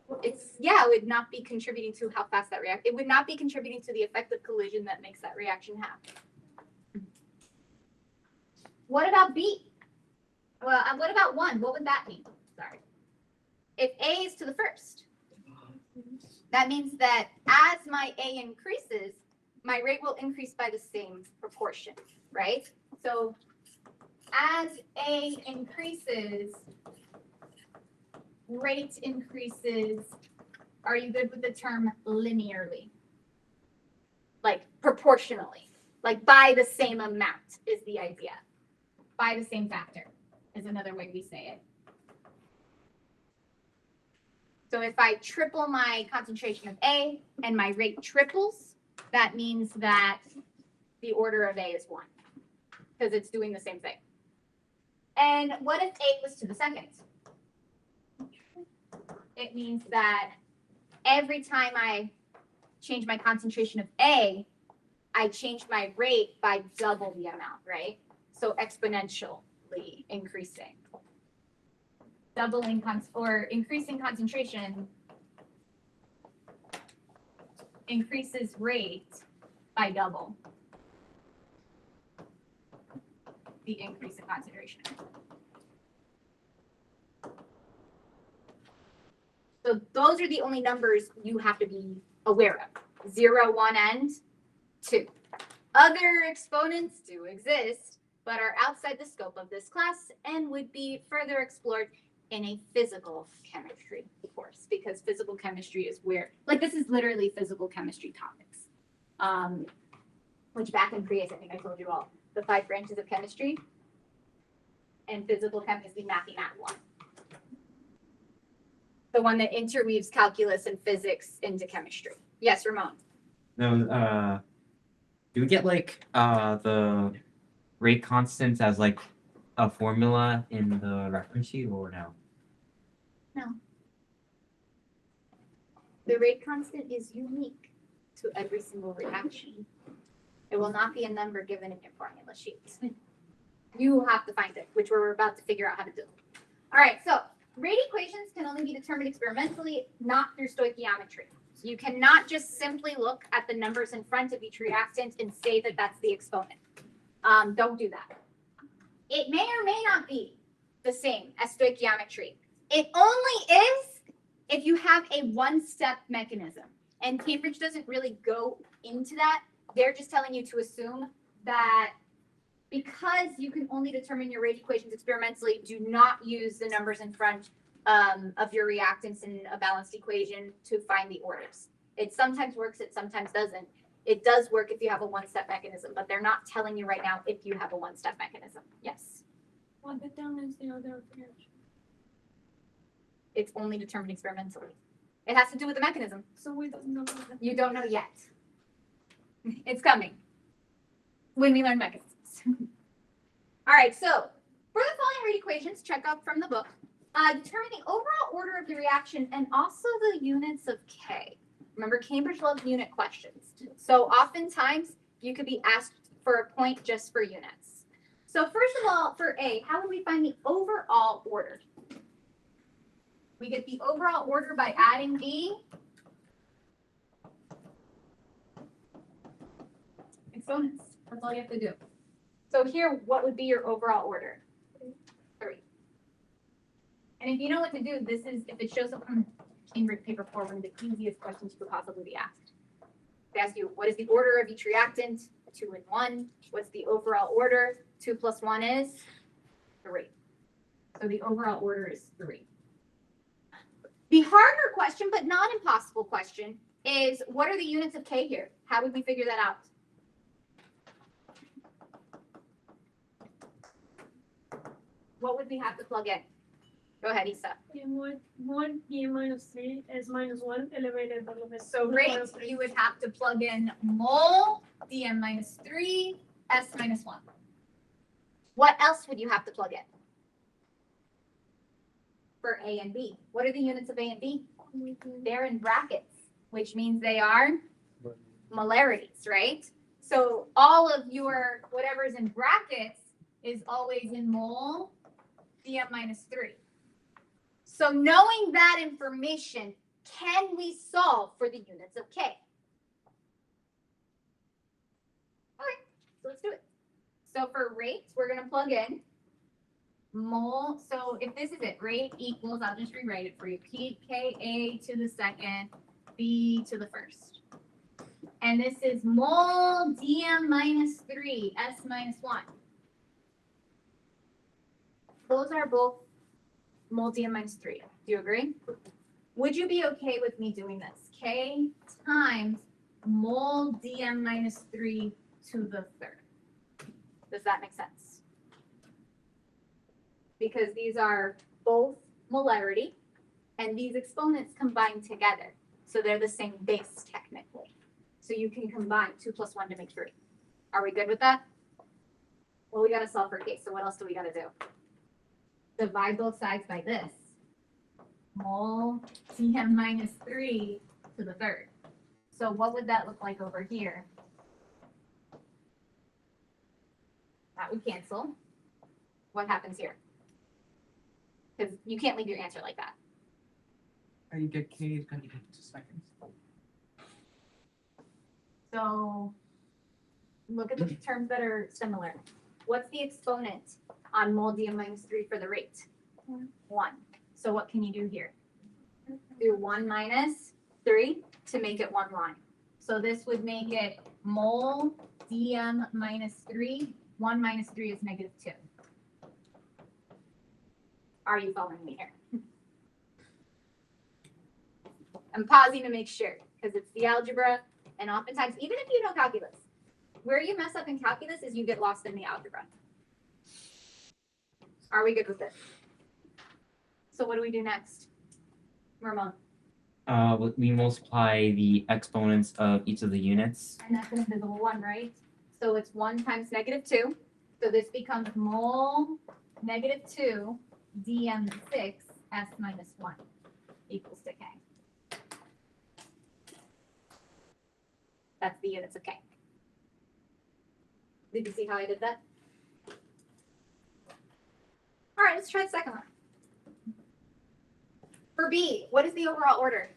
what? It would not be contributing to how fast that reacts. It would not be contributing to the effective collision that makes that reaction happen. What about B? Well, what about 1? What would that mean? Sorry. If A is to the first, that means that as my A increases, my rate will increase by the same proportion, right? So as A increases, rate increases. Are you good with the term linearly? Like proportionally, like by the same amount is the idea. By the same factor is another way we say it. So if I triple my concentration of A and my rate triples, that means that the order of A is 1 because it's doing the same thing. And what if A was to the second? It means that every time I change my concentration of A, I change my rate by double the amount, right? So exponentially increasing. Doubling or increasing concentration increases rate by double the increase in concentration. So those are the only numbers you have to be aware of. 0, 1, and 2. Other exponents do exist, but are outside the scope of this class and would be further explored in a physical chemistry course, because physical chemistry is where, like, this is literally physical chemistry topics. Which back in pre-ACE, I think I told you all, the 5 branches of chemistry, and physical chemistry, mapping that one. The one that interweaves calculus and physics into chemistry. Yes, Ramon. No, do we get like the rate constants as like a formula in the reference sheet or no? No. The rate constant is unique to every single reaction. It will not be a number given in your formula sheet. You have to find it, which we're about to figure out how to do. All right, so rate equations can only be determined experimentally, not through stoichiometry. So you cannot just simply look at the numbers in front of each reactant and say that that's the exponent. Don't do that. It may or may not be the same as stoichiometry. It only is if you have a one-step mechanism. And Cambridge doesn't really go into that. They're just telling you to assume that because you can only determine your rate equations experimentally, do not use the numbers in front of your reactants in a balanced equation to find the orders. It sometimes works, it sometimes doesn't. It does work if you have a one-step mechanism, but they're not telling you right now if you have a one-step mechanism. Yes, What determines the order of reaction? it's only determined experimentally. It has to do with the mechanism. So we don't know. That. You don't know yet. It's coming when we learn mechanisms. All right, so for the following rate equations, check out from the book. Determine the overall order of the reaction and also the units of K. Remember, Cambridge loves unit questions. So oftentimes you could be asked for a point just for units. So first of all, for A, how would we find the overall order? We get the overall order by adding the exponents. That's all you have to do. So here, what would be your overall order? 3. And if you know what to do, this is, if it shows up on Cambridge paper 4, one of the easiest questions you could possibly be asked. They ask you, what is the order of each reactant? 2 and 1. What's the overall order? 2 plus 1 is 3. So the overall order is 3. The harder question, but not impossible question, is what are the units of K here? How would we figure that out? What would we have to plug in? Go ahead, Isa. One E minus 3 S minus 1 elevated by the So rate, you would have to plug in mole, dm minus 3, S minus 1. What else would you have to plug in? For A and B. What are the units of A and B? They're in brackets, which means they are molarities, right? So all of your whatever's in brackets is always in mole, dm minus 3. So knowing that information, can we solve for the units of K? Okay, so let's do it. So for rates, we're going to plug in mole. So if this is it, rate equals, I'll just rewrite it for you. Ka to the second, B to the first. And this is mole dm minus 3, S minus 1. Those are both mole dm minus 3. Do you agree? Would you be okay with me doing this? K times mole dm minus 3 to the third. Does that make sense? Because these are both molarity and these exponents combine together. So they're the same base technically. So you can combine 2 plus 1 to make 3. Are we good with that? Well, we got to solve for K. So what else do we got to do? Divide both sides by this. Mole dm minus 3 to the third. So what would that look like over here? That would cancel. What happens here? Because you can't leave your answer like that. You get K is going to get 2 seconds. So look at the terms that are similar. What's the exponent on mole dm minus 3 for the rate? 1. So what can you do here? Do 1 minus 3 to make it one line. So this would make it mole dm minus 3. 1 minus 3 is negative 2. Are you following me here? I'm pausing to make sure because it's the algebra, and oftentimes, even if you know calculus, where you mess up in calculus is you get lost in the algebra. Are we good with this? So what do we do next? Ramon. We multiply the exponents of each of the units. And that's an invisible 1, right? So it's 1 times negative 2. So this becomes mole negative 2 dm 6 S minus 1 equals to K. That's the units of K. Did you see how I did that? All right, let's try the second one. For B, what is the overall order?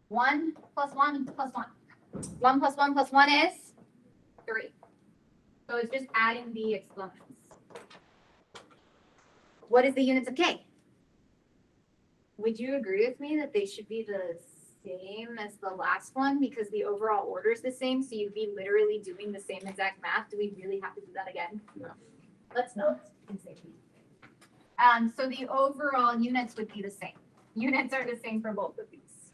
One plus 1 plus 1. 1 plus 1 plus 1 is 3. So it's just adding the exponents. What is the units of K? Would you agree with me that they should be the same as the last one because the overall order is the same. So you'd be literally doing the same exact math. Do we really have to do that again? No. Let's not. So the overall units would be the same. Units are the same for both of these.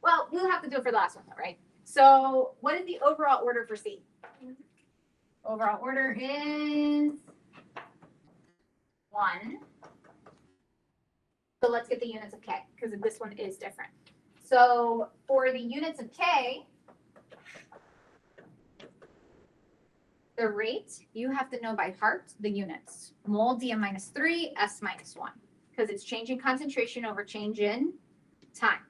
Well, we'll have to do it for the last one though, right? So what is the overall order for C? Overall order is 1. So let's get the units of K because this one is different. So for the units of K, the rate, you have to know by heart the units. Mole DM minus 3, S minus 1. Because it's changing concentration over change in time.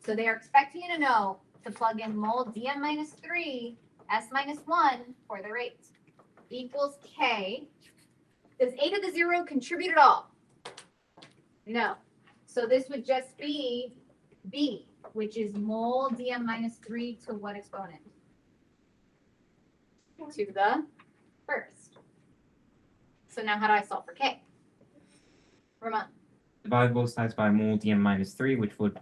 So they are expecting you to know to plug in mole DM minus 3, S minus 1 for the rate. Equals K. Does A to the 0 contribute at all? No. So this would just be B, which is mole DM minus 3 to what exponent? To the first. So now how do I solve for K? Ramon. Divide both sides by mole DM minus 3, which would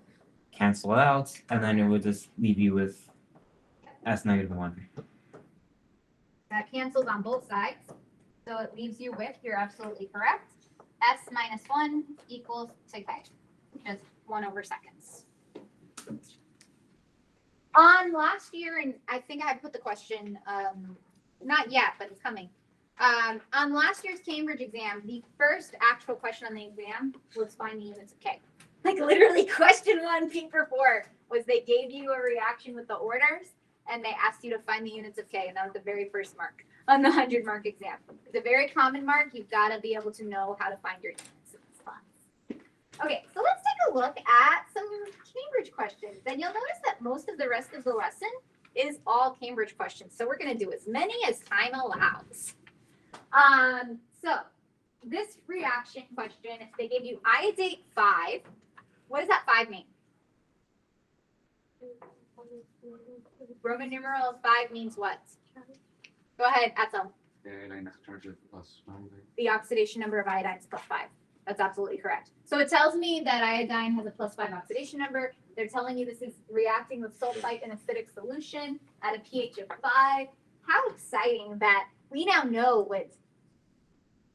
cancel it out, and then it would just leave you with S negative 1. That cancels on both sides. So it leaves you with, you're absolutely correct, S minus 1 equals to K. Just 1 over seconds. On last year, and I think I had put the question, not yet, but it's coming. On last year's Cambridge exam, the first actual question on the exam was find the units of K. Like literally question 1, paper 4, was they gave you a reaction with the orders and they asked you to find the units of K. And that was the very first mark on the 100-mark exam. It's a very common mark. You've got to be able to know how to find your units in this class. Okay, so let's take a look at some Cambridge questions. And you'll notice that most of the rest of the lesson is all Cambridge questions. So we're going to do as many as time allows. So this reaction question, if they gave you iodate 5, what does that 5 mean? Roman numeral 5 means what? Go ahead, Atul. The iodine charge of plus 1. The oxidation number of iodine is plus 5. That's absolutely correct. So it tells me that iodine has a plus 5 oxidation number. They're telling you this is reacting with sulfite in acidic solution at a pH of 5. How exciting that we now know what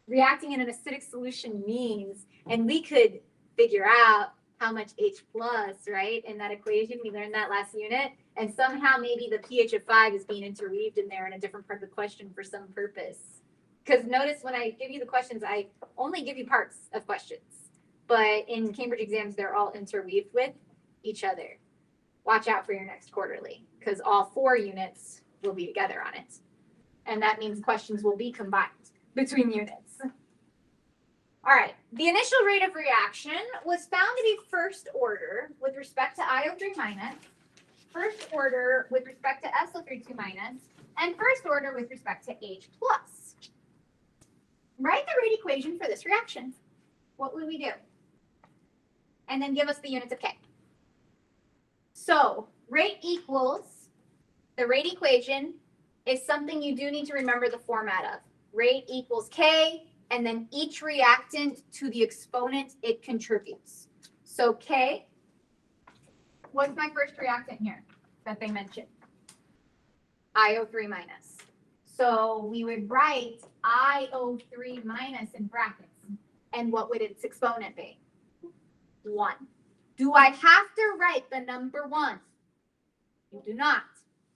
reacting in an acidic solution means, and we could figure out how much H plus, right, in that equation. We learned that last unit, and somehow maybe the pH of 5 is being interweaved in there in a different part of the question for some purpose. Because notice when I give you the questions, I only give you parts of questions, but in Cambridge exams, they're all interweaved with each other. Watch out for your next quarterly, because all 4 units will be together on it. And that means questions will be combined between units. All right, the initial rate of reaction was found to be first order with respect to IO3 minus, first order with respect to SO32 minus, and first order with respect to H plus. Write the rate equation for this reaction. What would we do? And then give us the units of K. So rate equals, the rate equation is something you do need to remember the format of. Rate equals K, and then each reactant to the exponent it contributes. So K, what's my first reactant here that they mentioned? IO3 minus. So we would write IO3 minus in brackets. And what would its exponent be? 1. Do I have to write the number 1? You do not.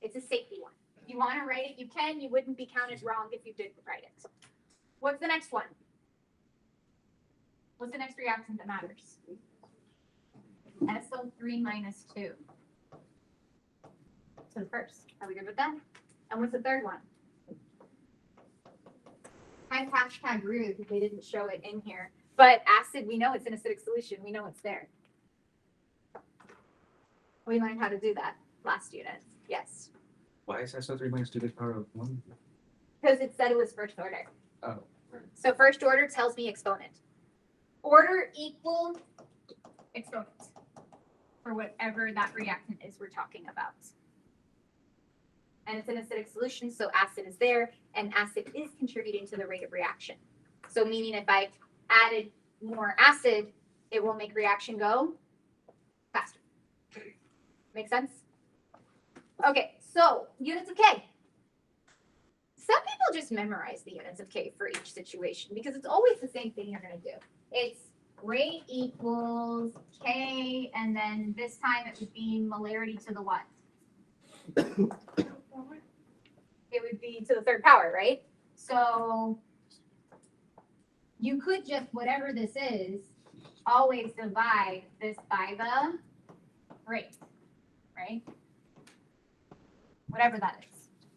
It's a safety one. If you want to write it, you can. You wouldn't be counted wrong if you didn't write it. What's the next one? What's the next reactant that matters? SO3 minus 2. So the first. Are we good with that? And what's the third one? Kind of hashtag rude if they didn't show it in here. But acid, we know it's an acidic solution. We know it's there. We learned how to do that last unit. Yes. Why is SO3 minus 2 to the power of 1? Because it said it was first order. Oh, right. So first order tells me exponent. Order equal exponent for whatever that reactant is we're talking about. And it's an acidic solution, so acid is there, and acid is contributing to the rate of reaction. So meaning if I added more acid, it will make reaction go faster. Make sense? Okay, so units of K. Some people just memorize the units of K for each situation because it's always the same thing you're going to do. It's rate equals K, and then this time it would be molarity to the what? It would be to the third power, right? So you could just, whatever this is, always divide this by the rate, right? Whatever that is.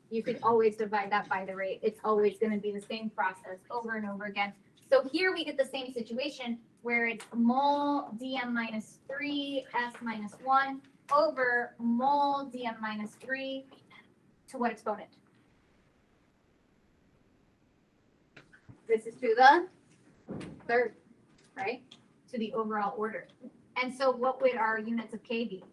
You could always divide that by the rate. It's always going to be the same process over and over again. So here we get the same situation where it's mole dm minus 3 s minus 1 over mole dm minus 3 to what exponent? This is to the third, right? To the overall order. And so what would our units of K be?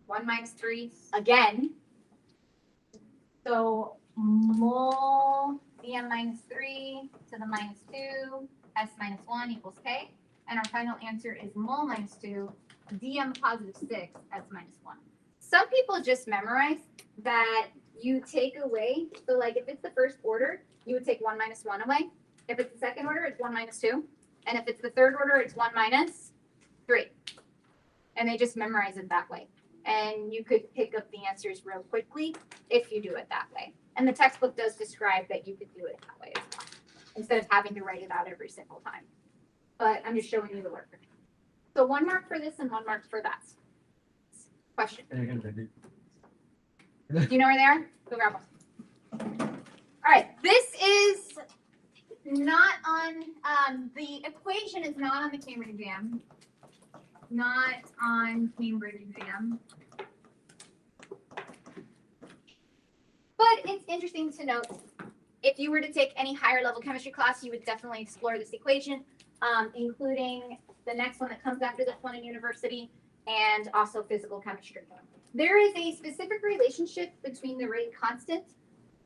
1 minus 3 again. So mole dm minus 3 to the minus 2 s minus 1 equals K. And our final answer is mole minus 2 dm positive 6 s minus 1. Some people just memorize that you take away. So like if it's the first order, you would take 1 minus 1 away. If it's the second order, it's 1 minus 2. And if it's the third order, it's 1 minus 3. And they just memorize it that way. And you could pick up the answers real quickly if you do it that way. And the textbook does describe that you could do it that way as well, instead of having to write it out every single time. But I'm just showing you the work. So 1 mark for this and 1 mark for that. Question. Do you know where they are? Go grab one. All right, this is not on, the equation is not on the Cambridge exam. Not on Cambridge exam. But it's interesting to note, if you were to take any higher level chemistry class, you would definitely explore this equation, including the next one that comes after this one in university, and also physical chemistry. There is a specific relationship between the rate constant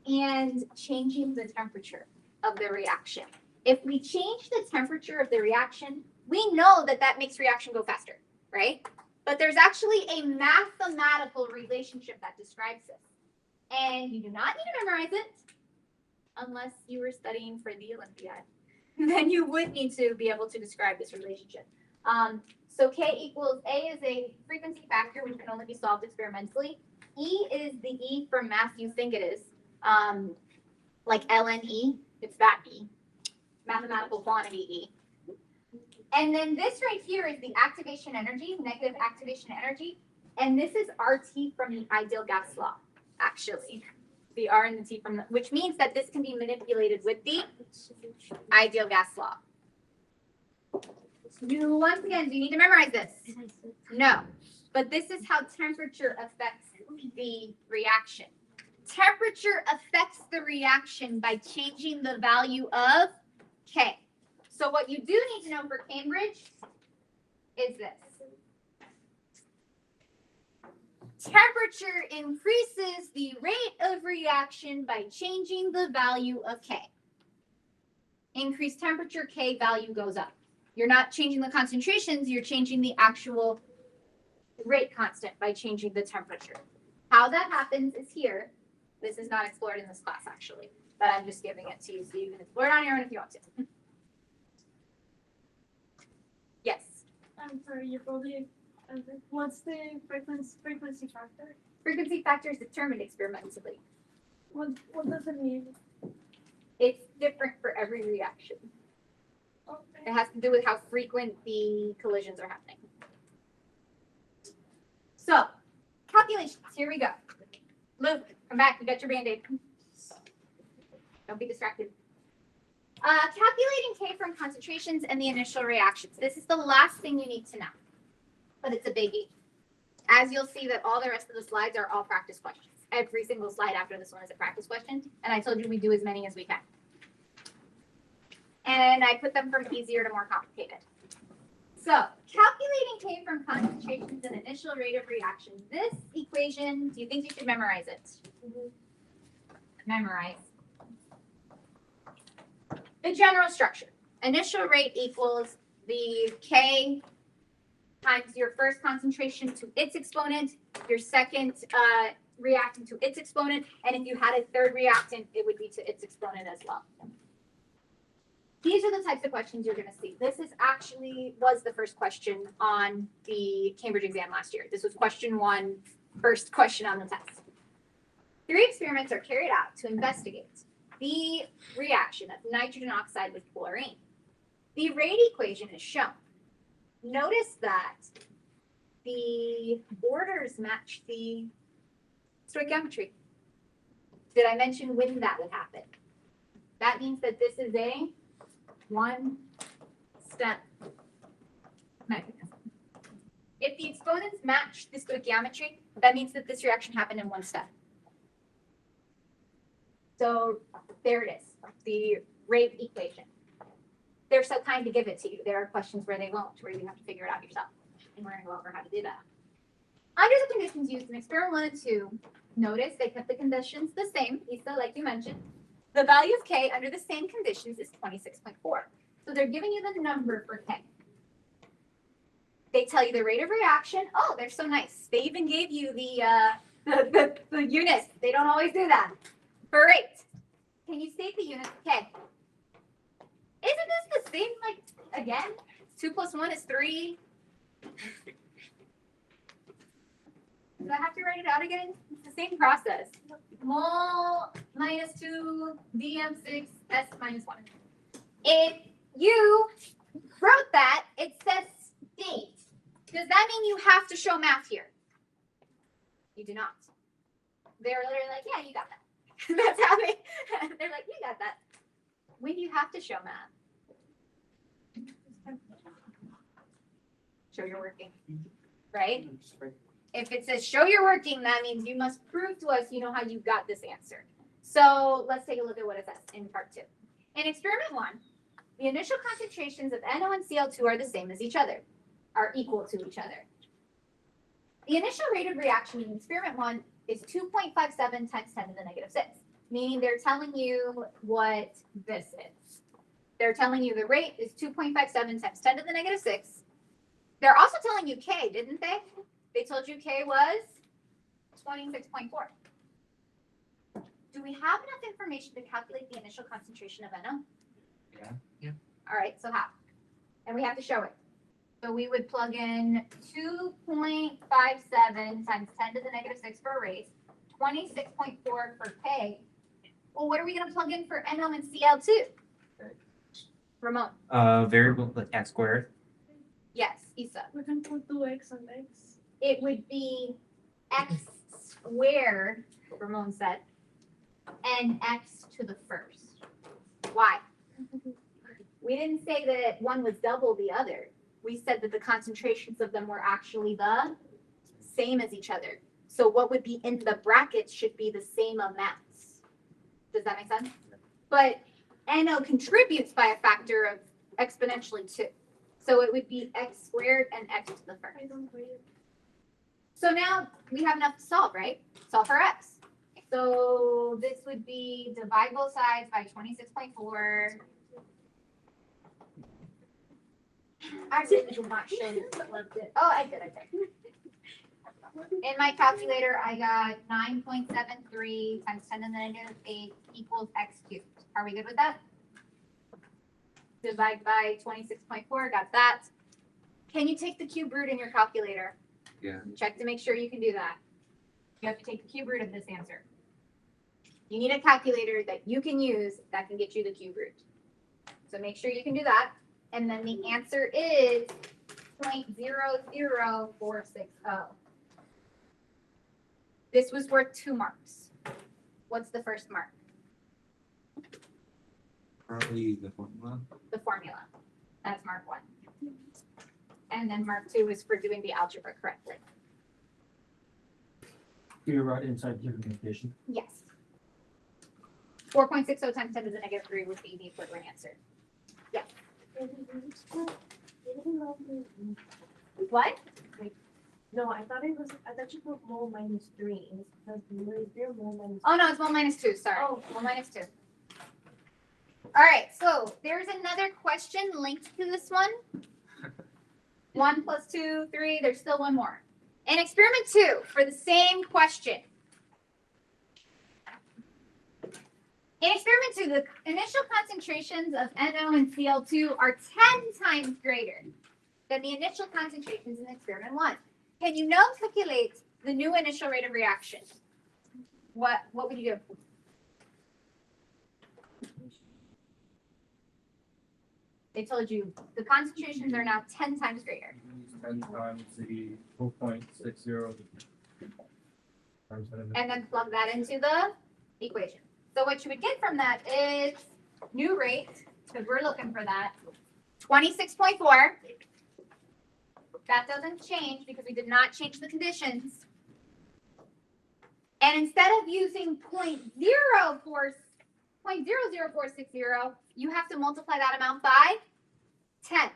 and changing the temperature of the reaction. If we change the temperature of the reaction, we know that that makes reaction go faster, right? But there's actually a mathematical relationship that describes this. And you do not need to memorize it unless you were studying for the Olympiad. Then you would need to be able to describe this relationship. So K equals A is a frequency factor which can only be solved experimentally. E is the E from math you think it is, like ln E, it's that E, mathematical quantity E. And then this right here is the activation energy, negative activation energy. And this is RT from the ideal gas law, actually. The R and the T from the, which means that this can be manipulated with the ideal gas law. You, once again, do you need to memorize this? No. But this is how temperature affects the reaction. Temperature affects the reaction by changing the value of K. So what you do need to know for Cambridge is this. Temperature increases the rate of reaction by changing the value of K. Increased temperature, K value goes up. You're not changing the concentrations, you're changing the actual rate constant by changing the temperature. How that happens is here. This is not explored in this class, actually, but I'm just giving it to you so you can explore it on your own if you want to. Yes. I'm sorry, you probably. What's the frequency factor? Frequency factor is determined experimentally. What does it mean? It's different for every reaction. Okay. It has to do with how frequent the collisions are happening. So, calculations. Here we go. Luke, come back. You got your Band-Aid. Don't be distracted. Calculating K from concentrations and the initial reactions. This is the last thing you need to know, but it's a biggie. As you'll see that all the rest of the slides are all practice questions. Every single slide after this one is a practice question, and I told you we do as many as we can. And I put them from easier to more complicated. So, calculating K from concentrations and initial rate of reaction. This equation, do you think you should memorize it? Memorize. The general structure. Initial rate equals the K times your first concentration to its exponent, your second reactant to its exponent, and if you had a third reactant, it would be to its exponent as well. These are the types of questions you're going to see. This was the first question on the Cambridge exam last year. This was question 1, first question on the test. 3 experiments are carried out to investigate the reaction of nitrogen oxide with chlorine. The rate equation is shown. Notice that the orders match the stoichiometry. Did I mention when that would happen? That means that this is a one-step mechanism. If the exponents match the stoichiometry, that means that this reaction happened in one step. So there it is, the rate equation. They're so kind to give it to you. There are questions where they won't, where you have to figure it out yourself. And we're going to go over how to do that. Under the conditions used in experiment 1 and 2, notice they kept the conditions the same, Issa, like you mentioned. The value of K under the same conditions is 26.4. So they're giving you the number for K. They tell you the rate of reaction. Oh, they're so nice. They even gave you the units. They don't always do that. For rate, can you state the units of K? Isn't this the same, like, again? 2 plus 1 is 3. Do I have to write it out again? It's the same process. Mol minus 2, dm6, s minus 1. If you wrote that, it says state. Does that mean you have to show math here? You do not. They're literally like, yeah, you got that. That's how they're like, you got that. When do you have to show math? Show you're working, right? If it says show you're working, that means you must prove to us you know how you got this answer. So let's take a look at what it says in part 2. In experiment 1, the initial concentrations of NO and Cl2 are the same as each other, are equal to each other. The initial rate of reaction in experiment 1 is 2.57 times 10 to the negative 6, meaning they're telling you what this is. They're telling you the rate is 2.57 times 10 to the negative 6. They're also telling you K, didn't they? They told you K was 26.4. Do we have enough information to calculate the initial concentration of NO? Yeah. All right, so how? And we have to show it. So we would plug in 2.57 times 10 to the negative 6 for rate, 26.4 for K. Well, what are we going to plug in for NO and Cl2? Ramon. Variable like x squared. Yes, Issa. We can put 2x on x. It would be x squared, Ramon said, and x to the first. Why? We didn't say that one was double the other. We said that the concentrations of them were actually the same as each other. So what would be in the brackets should be the same amounts. Does that make sense? But NO contributes by a factor of exponentially 2. So it would be x squared and x to the first. I don't believe it. So now we have enough to solve, right? Solve for x. So this would be divide both sides by 26.4. Actually, I did not show you. Oh, I did. In my calculator, I got 9.73 times 10 to the negative 8 equals x cubed. Are we good with that? Divide by 26.4, got that. Can you take the cube root in your calculator? Yeah. Check to make sure you can do that. You have to take the cube root of this answer. You need a calculator that you can use that can get you the cube root. So make sure you can do that. And then the answer is 0.00460. This was worth 2 marks. What's the first mark? Probably the formula. The formula. That's mark 1. And then mark 2 is for doing the algebra correctly. You're right inside the equation. Yes. 4.60 times 10 to the negative 3 would be the equivalent answer. Yes. What? No, I thought you put mole minus 3. Because there mole minus Oh no, it's 1 minus 2. Sorry. Oh. 1 minus 2. All right. So there's another question linked to this one. 1 plus 2, 3, there's still one more. In experiment 2, for the same question. In experiment 2, the initial concentrations of NO and Cl2 are 10 times greater than the initial concentrations in experiment 1. Can you now calculate the new initial rate of reaction? What would you do? They told you the concentrations are now 10 times greater. 10 times the 4.60 times 10. And then plug that into the equation. So what you would get from that is new rate, because we're looking for that, 26.4. That doesn't change because we did not change the conditions. And instead of using 0.00460, you have to multiply that amount by 10,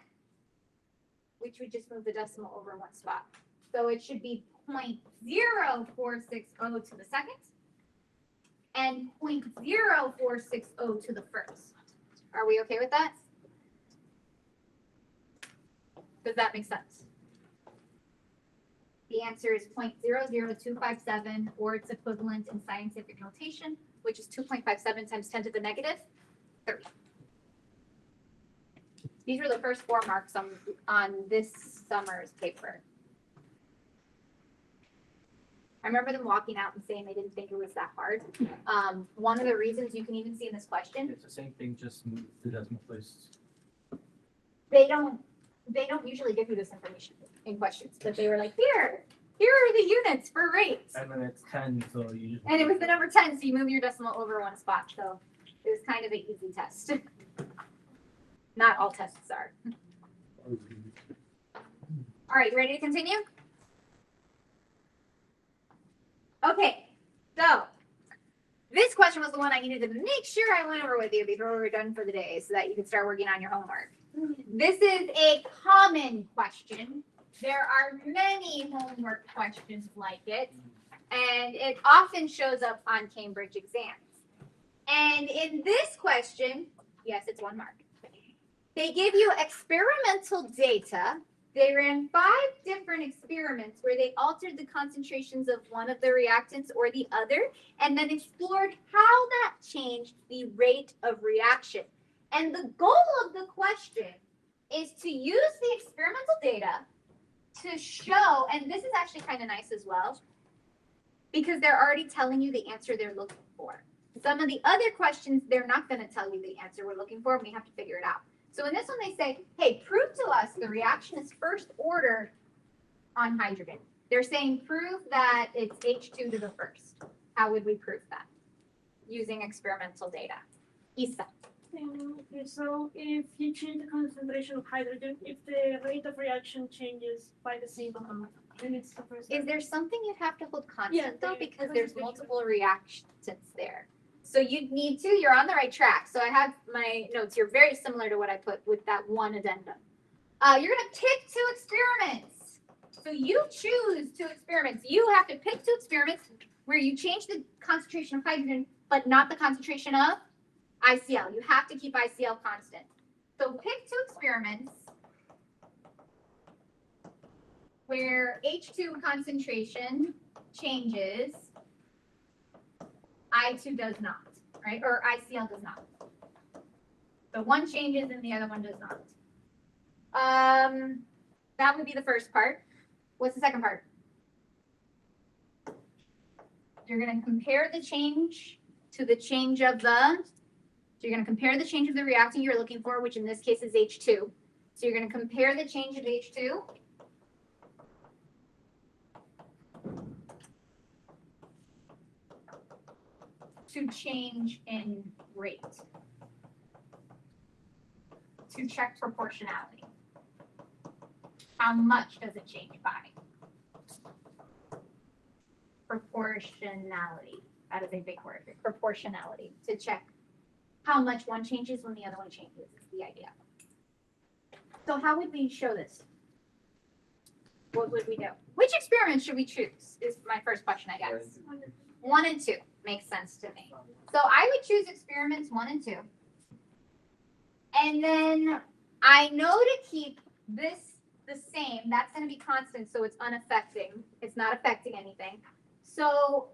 which would just move the decimal over one spot. So it should be 0.0460 to the second and 0.0460 to the first. Are we okay with that? Does that make sense? The answer is 0.00257, or its equivalent in scientific notation, which is 2.57 times 10 to the negative 30. These were the first 4 marks on this summer's paper. I remember them walking out and saying they didn't think it was that hard. One of the reasons you can even see in this question, It's the same thing, just move the decimal place. they don't usually give you this information in questions, but they were like, here are the units for rates. And then it's 10, so you just. And it was the number 10, so you move your decimal over one spot. So it was kind of an easy test. Not all tests are. All right, you ready to continue? Okay, so this question was the one I needed to make sure I went over with you before we were done for the day so that you could start working on your homework. This is a common question. There are many homework questions like it, and it often shows up on Cambridge exams. And in this question, yes, it's 1 mark. They give you experimental data. They ran 5 different experiments where they altered the concentrations of one of the reactants or the other, and then explored how that changed the rate of reaction. And the goal of the question is to use the experimental data to show, and this is actually kind of nice as well, because they're already telling you the answer they're looking for. Some of the other questions, they're not going to tell you the answer we're looking for, and we have to figure it out. So in this one, they say, hey, prove to us the reaction is first order on hydrogen. They're saying prove that it's H2 to the first. How would we prove that? Using experimental data. Isa. Okay, so if you change the concentration of hydrogen, if the rate of reaction changes by the same amount, then it's the first. Is there something you'd have to hold constant Yeah, though? the Because there's concentration. multiple reactants there. So you'd need to, you're on the right track. So I have my notes here very similar to what I put with that one addendum. You're gonna pick 2 experiments. So you choose 2 experiments. You have to pick 2 experiments where you change the concentration of hydrogen, but not the concentration of ICL. You have to keep ICL constant. So pick 2 experiments where H2 concentration changes, I2 does not, right? Or ICL does not. So one changes and the other one does not. That would be the first part. What's the second part? You're going to compare the change to the change of the, so you're going to compare the change of the reactant you're looking for, which in this case is H2. So you're going to compare the change of H2 to change in rate to check proportionality. How much does it change by? Proportionality. That is a big word. Proportionality. To check how much one changes when the other one changes is the idea. So how would we show this? What would we do? Which experiment should we choose is my first question, I guess. 1 and 2 makes sense to me. So I would choose experiments 1 and 2. And then I know to keep this, the same. That's gonna be constant, so it's unaffecting. It's not affecting anything. So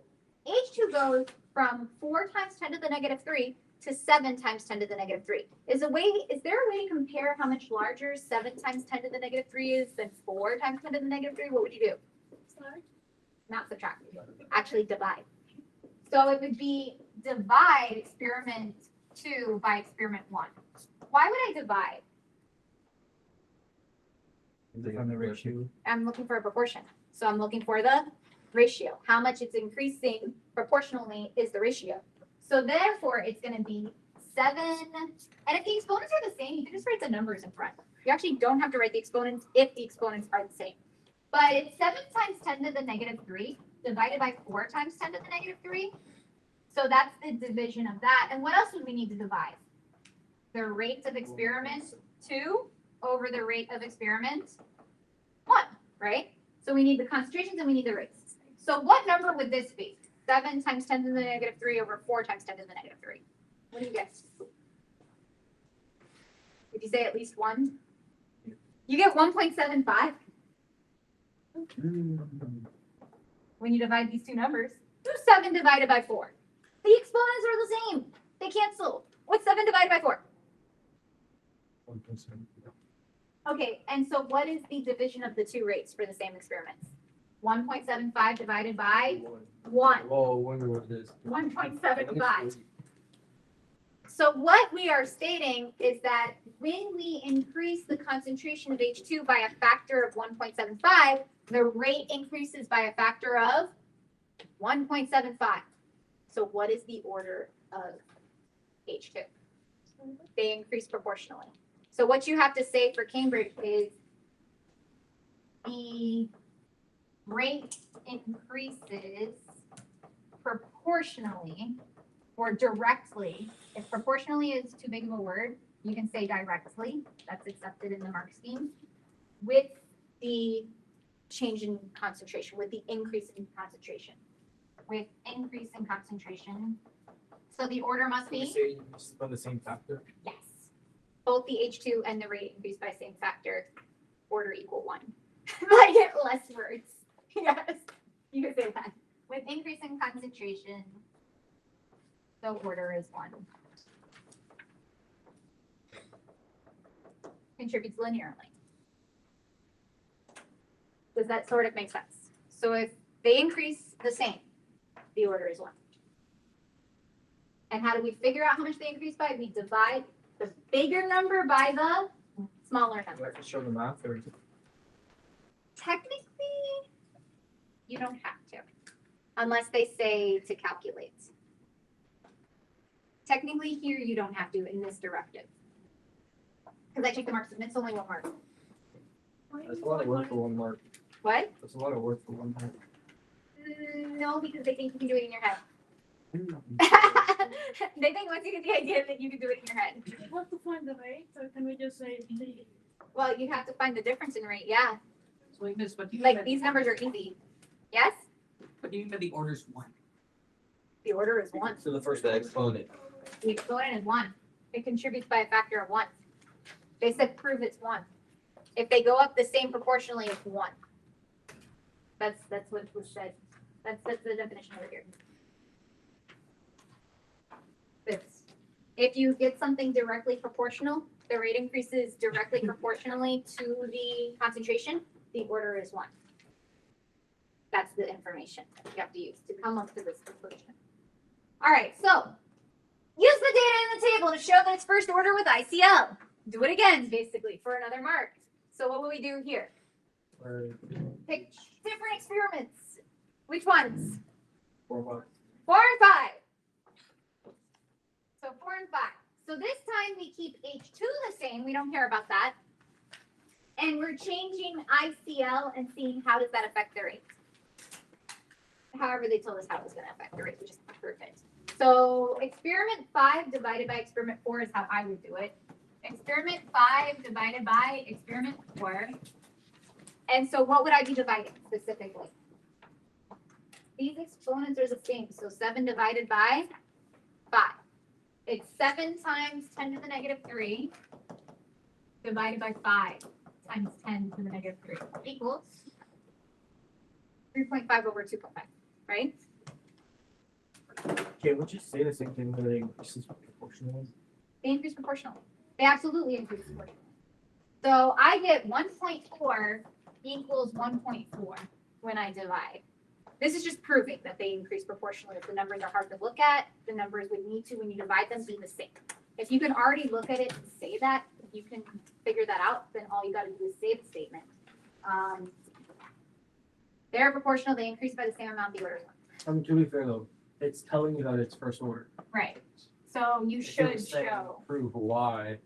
H2 goes from 4 times 10 to the negative 3 to 7 times 10 to the negative 3. Is there a way to compare how much larger 7 times 10 to the negative 3 is than 4 times 10 to the negative 3? What would you do? Sorry. Not subtract. Actually divide. So it would be divide experiment 2 by experiment 1. Why would I divide? On the ratio. I'm looking for a proportion. So I'm looking for the ratio. How much it's increasing proportionally is the ratio. So therefore, it's going to be 7. And if the exponents are the same, you can just write the numbers in front. You actually don't have to write the exponents if the exponents are the same. But it's 7 times 10 to the negative 3 divided by 4 times 10 to the negative 3. So that's the division of that. And what else would we need to divide? The rate of experiment 2 over the rate of experiment 1, right? So we need the concentrations and we need the rates. So what number would this be? 7 times 10 to the negative 3 over 4 times 10 to the negative 3. What do you guess? Would you say at least 1? You get 1.75 when you divide these two numbers. Do 7 divided by 4. The exponents are the same. They cancel. What's 7 divided by 4? 1%. Okay, and so what is the division of the two rates for the same experiments? 1.75 divided by 1. Oh, I wonder what it is. 1.75. So what we are stating is that when we increase the concentration of H2 by a factor of 1.75, the rate increases by a factor of 1.75. So what is the order of H2? They increase proportionally. So what you have to say for Cambridge is the rate increases proportionally or directly. If proportionally is too big of a word, you can say directly. That's accepted in the mark scheme with the change in concentration, with the increase in concentration. With increase in concentration. So the order must We be? say it's on the same factor. Yes. Both the H2 and the rate increase by same factor, order equal 1. Like less words. Yes, you could say that. With increasing concentration, the order is 1. Contributes linearly. Does that sort of make sense? So if they increase the same, the order is 1. And how do we figure out how much they increase by? We divide the bigger number by the smaller Do I number. have to show the math or? Technically, you don't have to, unless they say to calculate. Technically here, you don't have to in this directive. Because I checked the marks and it's only 1 mark. That's a lot of work for 1 mark. What? That's a lot of work for 1 mark. No, because they think you can do it in your head. They think once you get the idea that you can do it in your head. We have to find the rate, or can we just say the? Well, you have to find the difference in rate, yeah. So like this, but you Like these numbers are easy. Yes? But you mean by the order's 1. The order is 1. So the first exponent. The exponent is 1. It contributes by a factor of 1. They said prove it's 1. If they go up the same proportionally, it's 1. That's what was said. That's the definition over here. This. If you get something directly proportional, the rate increases directly proportionally to the concentration, the order is 1. That's the information you have to use to come up to this conclusion. All right, so use the data in the table to show that it's first order with ICL. Do it again, basically, for another mark. So what will we do here? Pick different experiments. Which ones? 4 marks. 4 and 5. So 4 and 5. So this time we keep H2 the same. We don't care about that. And we're changing ICL and seeing how does that affect the rate. However, they told us how it was going to affect the rate, which is perfect. So experiment 5 divided by experiment 4 is how I would do it. Experiment 5 divided by experiment 4. And so what would I be dividing specifically? These exponents are the same. So 7 divided by 5. It's 7 times 10 to the negative 3 divided by 5. times 10 to the negative 3 equals 3.5 over 2.5, right? Can't we just say the same thing that increases proportionally? They increase proportionally. They absolutely increase proportionally. So I get 1.4 equals 1.4 when I divide. This is just proving that they increase proportionally. If the numbers are hard to look at, the numbers would need to, when you divide them, be the same. If you can already look at it and say that, if you can figure that out, then all you got to do is say the statement. They're proportional. They increase by the same amount the order one. To be fair though, it's telling you that it's first order. Right. So you If it should was saying show Prove why,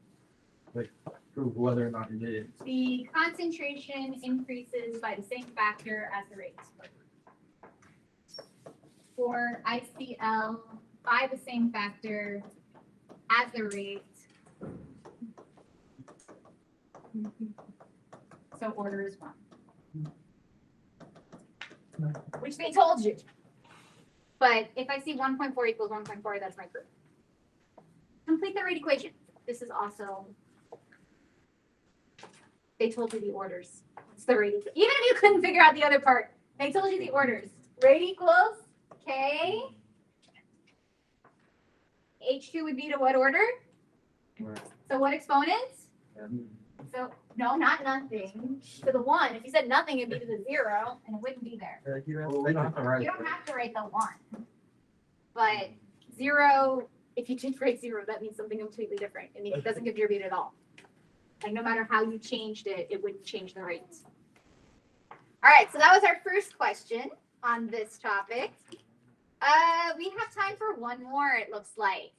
like prove whether or not it is. the concentration increases by the same factor as the rate. For ICL, by the same factor as the rate. So order is 1. Which they told you. But if I see 1.4 equals 1.4, that's my proof. Complete the rate equation. This is also, they told you the orders. It's the rate. Even if you couldn't figure out the other part, they told you the orders. Rate equals K. H2 would be to what order? Right. So what exponents? And So, no, not nothing. To the 1. If you said nothing, it'd be to the 0, and it wouldn't be there. well, we don't have to write You it. don't have to write the 1. But 0, if you did write 0, that means something completely different. It means it doesn't contribute at all. Like, no matter how you changed it, it wouldn't change the rates. All right, so that was our first question on this topic. We have time for one more, it looks like.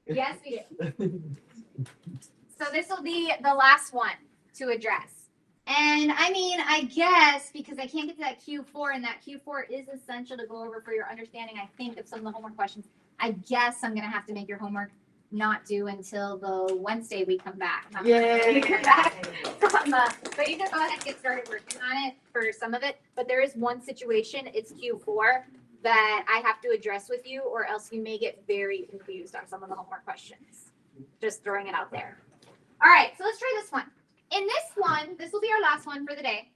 Yes, we do. So this will be the last one to address. And I mean, I guess, because I can't get to that Q4, and that Q4 is essential to go over for your understanding, I think, of some of the homework questions, I guess I'm going to have to make your homework not due until the Wednesday we come back. Yay! We come back. But you can go ahead and get started working on it for some of it. But there is one situation, it's Q4, that I have to address with you, or else you may get very confused on some of the homework questions. Just throwing it out there. All right, so let's try this one. In this one, this will be our last one for the day.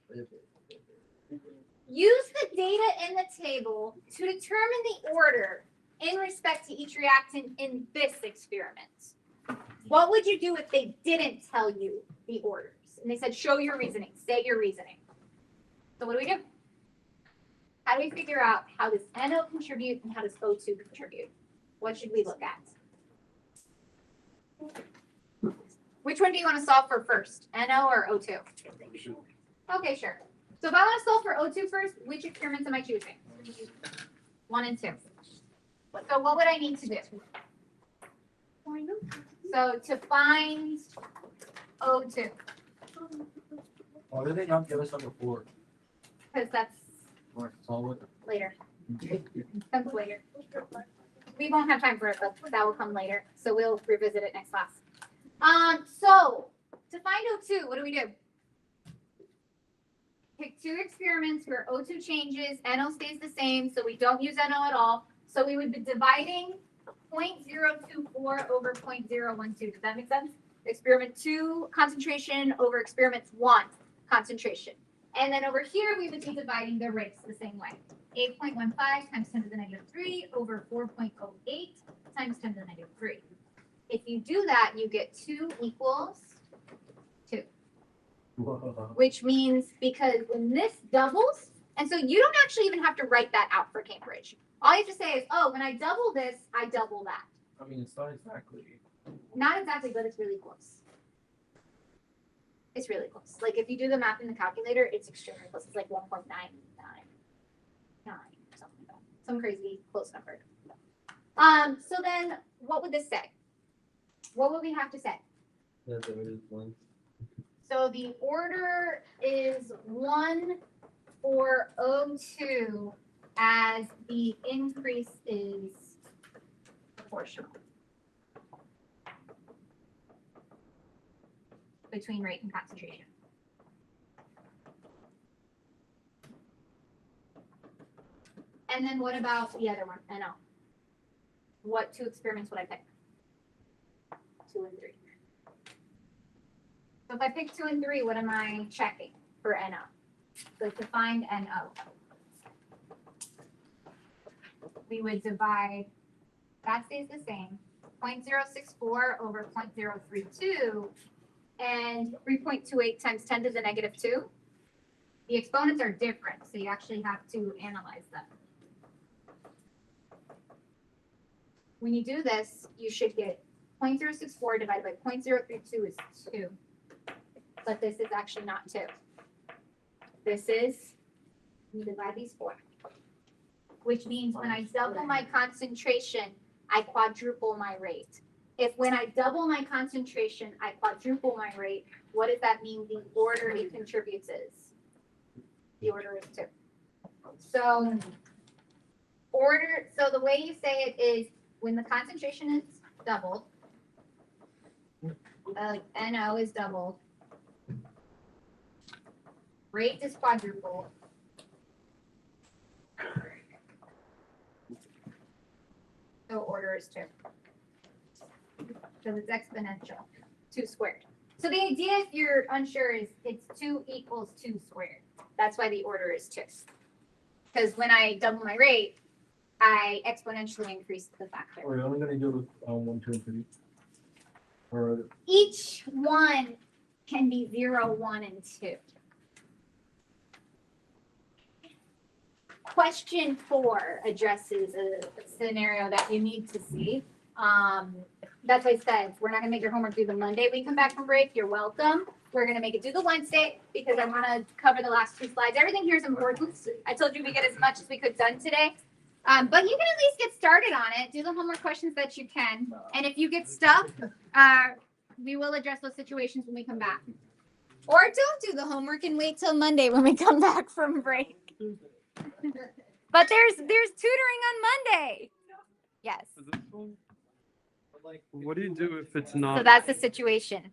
Use the data in the table to determine the order in respect to each reactant in this experiment. What would you do if they didn't tell you the orders? And they said, show your reasoning, say your reasoning. So what do? How do we figure out how does NO contribute and how does O2 contribute? What should we look at? Which one do you want to solve for first, NO or O2? Okay, sure. So if I want to solve for O2 first, which experiments am I choosing? 1 and 2. So what would I need to do? So to find O2, Why did they not give us on the floor? because that's Or solve it? later. Comes later. We won't have time for it, but that will come later. So we'll revisit it next class. So to find O2, what do? Pick 2 experiments where O2 changes, NO stays the same, so we don't use NO at all. So we would be dividing 0.024 over 0.012. Does that make sense? Experiment 2 concentration over experiment 1 concentration. And then over here, we would be dividing the rates the same way. 8.15 times 10 to the negative 3 over 4.08 times 10 to the negative 3. If you do that, you get 2 equals 2. Whoa. Which means because when this doubles, and so you don't actually even have to write that out for Cambridge. All you have to say is, oh, when I double this, I double that. I mean, it's not exactly. Not exactly, but it's really close. It's really close. Like if you do the math in the calculator, it's extremely close. It's like 1.999 or something like that. Some crazy close number. So then what would this say? What would we have to say? That's what it is, 1. So the order is 1 for O2 as the increase is proportional between rate and concentration. And then what about the other one? NO. What 2 experiments would I pick? 2 and 3. So if I pick 2 and 3, what am I checking for NO? So to find NO, we would divide, that stays the same, 0.064 over 0.032, and 3.28 times 10 to the negative 2. The exponents are different, so you actually have to analyze them. When you do this, you should get 0.064 divided by 0.032 is 2. But this is actually not 2. This is, you divide these 4. Which means when I double my concentration, I quadruple my rate. If when I double my concentration, I quadruple my rate, what does that mean the order it contributes is? The order is 2. So the way you say it is when the concentration is doubled, NO is doubled, rate is quadrupled, so order is 2. So it's exponential, 2 squared. So the idea, if you're unsure, is it's 2 equals 2 squared. That's why the order is 2. Because when I double my rate, I exponentially increase the factor. Are we only gonna do 1, 2, and 3? Or Each one can be 0, 1, and 2. Question 4 addresses a scenario that you need to see. That's why I said we're not gonna make your homework do the Monday we come back from break. You're welcome. We're gonna make it do the Wednesday because I want to cover the last 2 slides. Everything here is important. I told you we get as much as we could done today. But you can at least get started on it. Do the homework questions that you can. And if you get stuck, we will address those situations when we come back. Or don't do the homework and wait till Monday when we come back from break. But there's tutoring on Monday. Yes. What do you do if it's So not? that's the situation.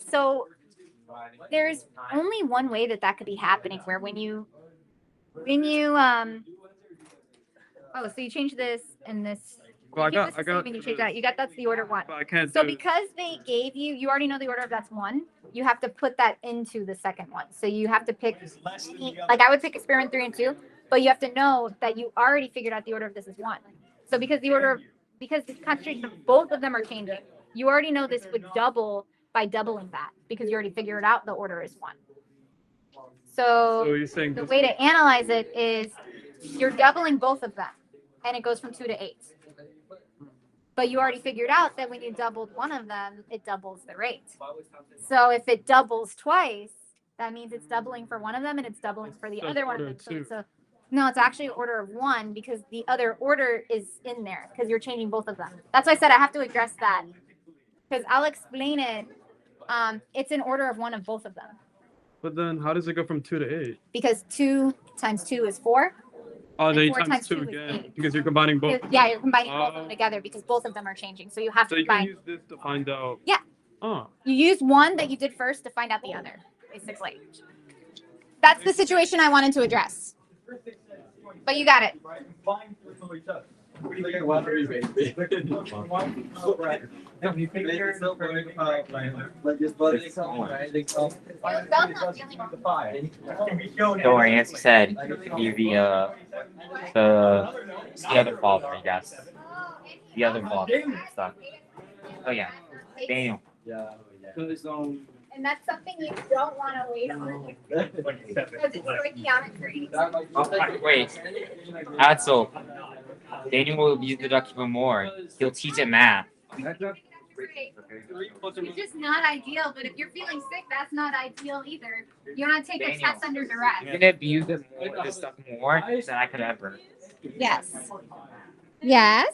So there's only one way that could be happening where when you oh, so you change this and this. Well, You keep this the same and you change that. You got, that's the order 1. But I can't So do. because they gave you, you already know the order of that's 1, you have to put that into the second one. So you have to pick, like I would pick experiment 3 and 2, but you have to know that you already figured out the order of this is 1. So because because the concentration of both of them are changing, you already know this would double by doubling that because you already figured out the order is 1. So So you're saying the this- way to analyze it is you're doubling both of them and it goes from 2 to 8. But you already figured out that when you doubled one of them, it doubles the rate. So if it doubles twice, that means it's doubling for one of them and it's doubling for the So other it's one. order of 2. No, it's actually order of 1 because the other order is in there because you're changing both of them. That's why I said I have to address that because I'll explain it. It's in order of 1 of both of them But then how does it go from 2 to 8? because 2 times 2 is 4. Oh, And then 4 times times 2 2 is again 8. because you're combining both. Yeah, you're combining both of them Oh. together because both of them are changing. So you have So to you can combine. use this to find out. Yeah. Oh. You use one that you did first to find out the other, basically. That's the situation I wanted to address. But you got it. Don't worry, as you said, the other father, I guess. The other father stuff. Oh yeah, Daniel. And that's something you don't want to wait on because it's stoichiometry. Wait, Axel. Daniel will use the document more. He'll teach it math. It's just not ideal, but if you're feeling sick, that's not ideal either. You want to take a Daniel. test under duress. You're gonna abuse this stuff more than I could ever. Yes. Yes.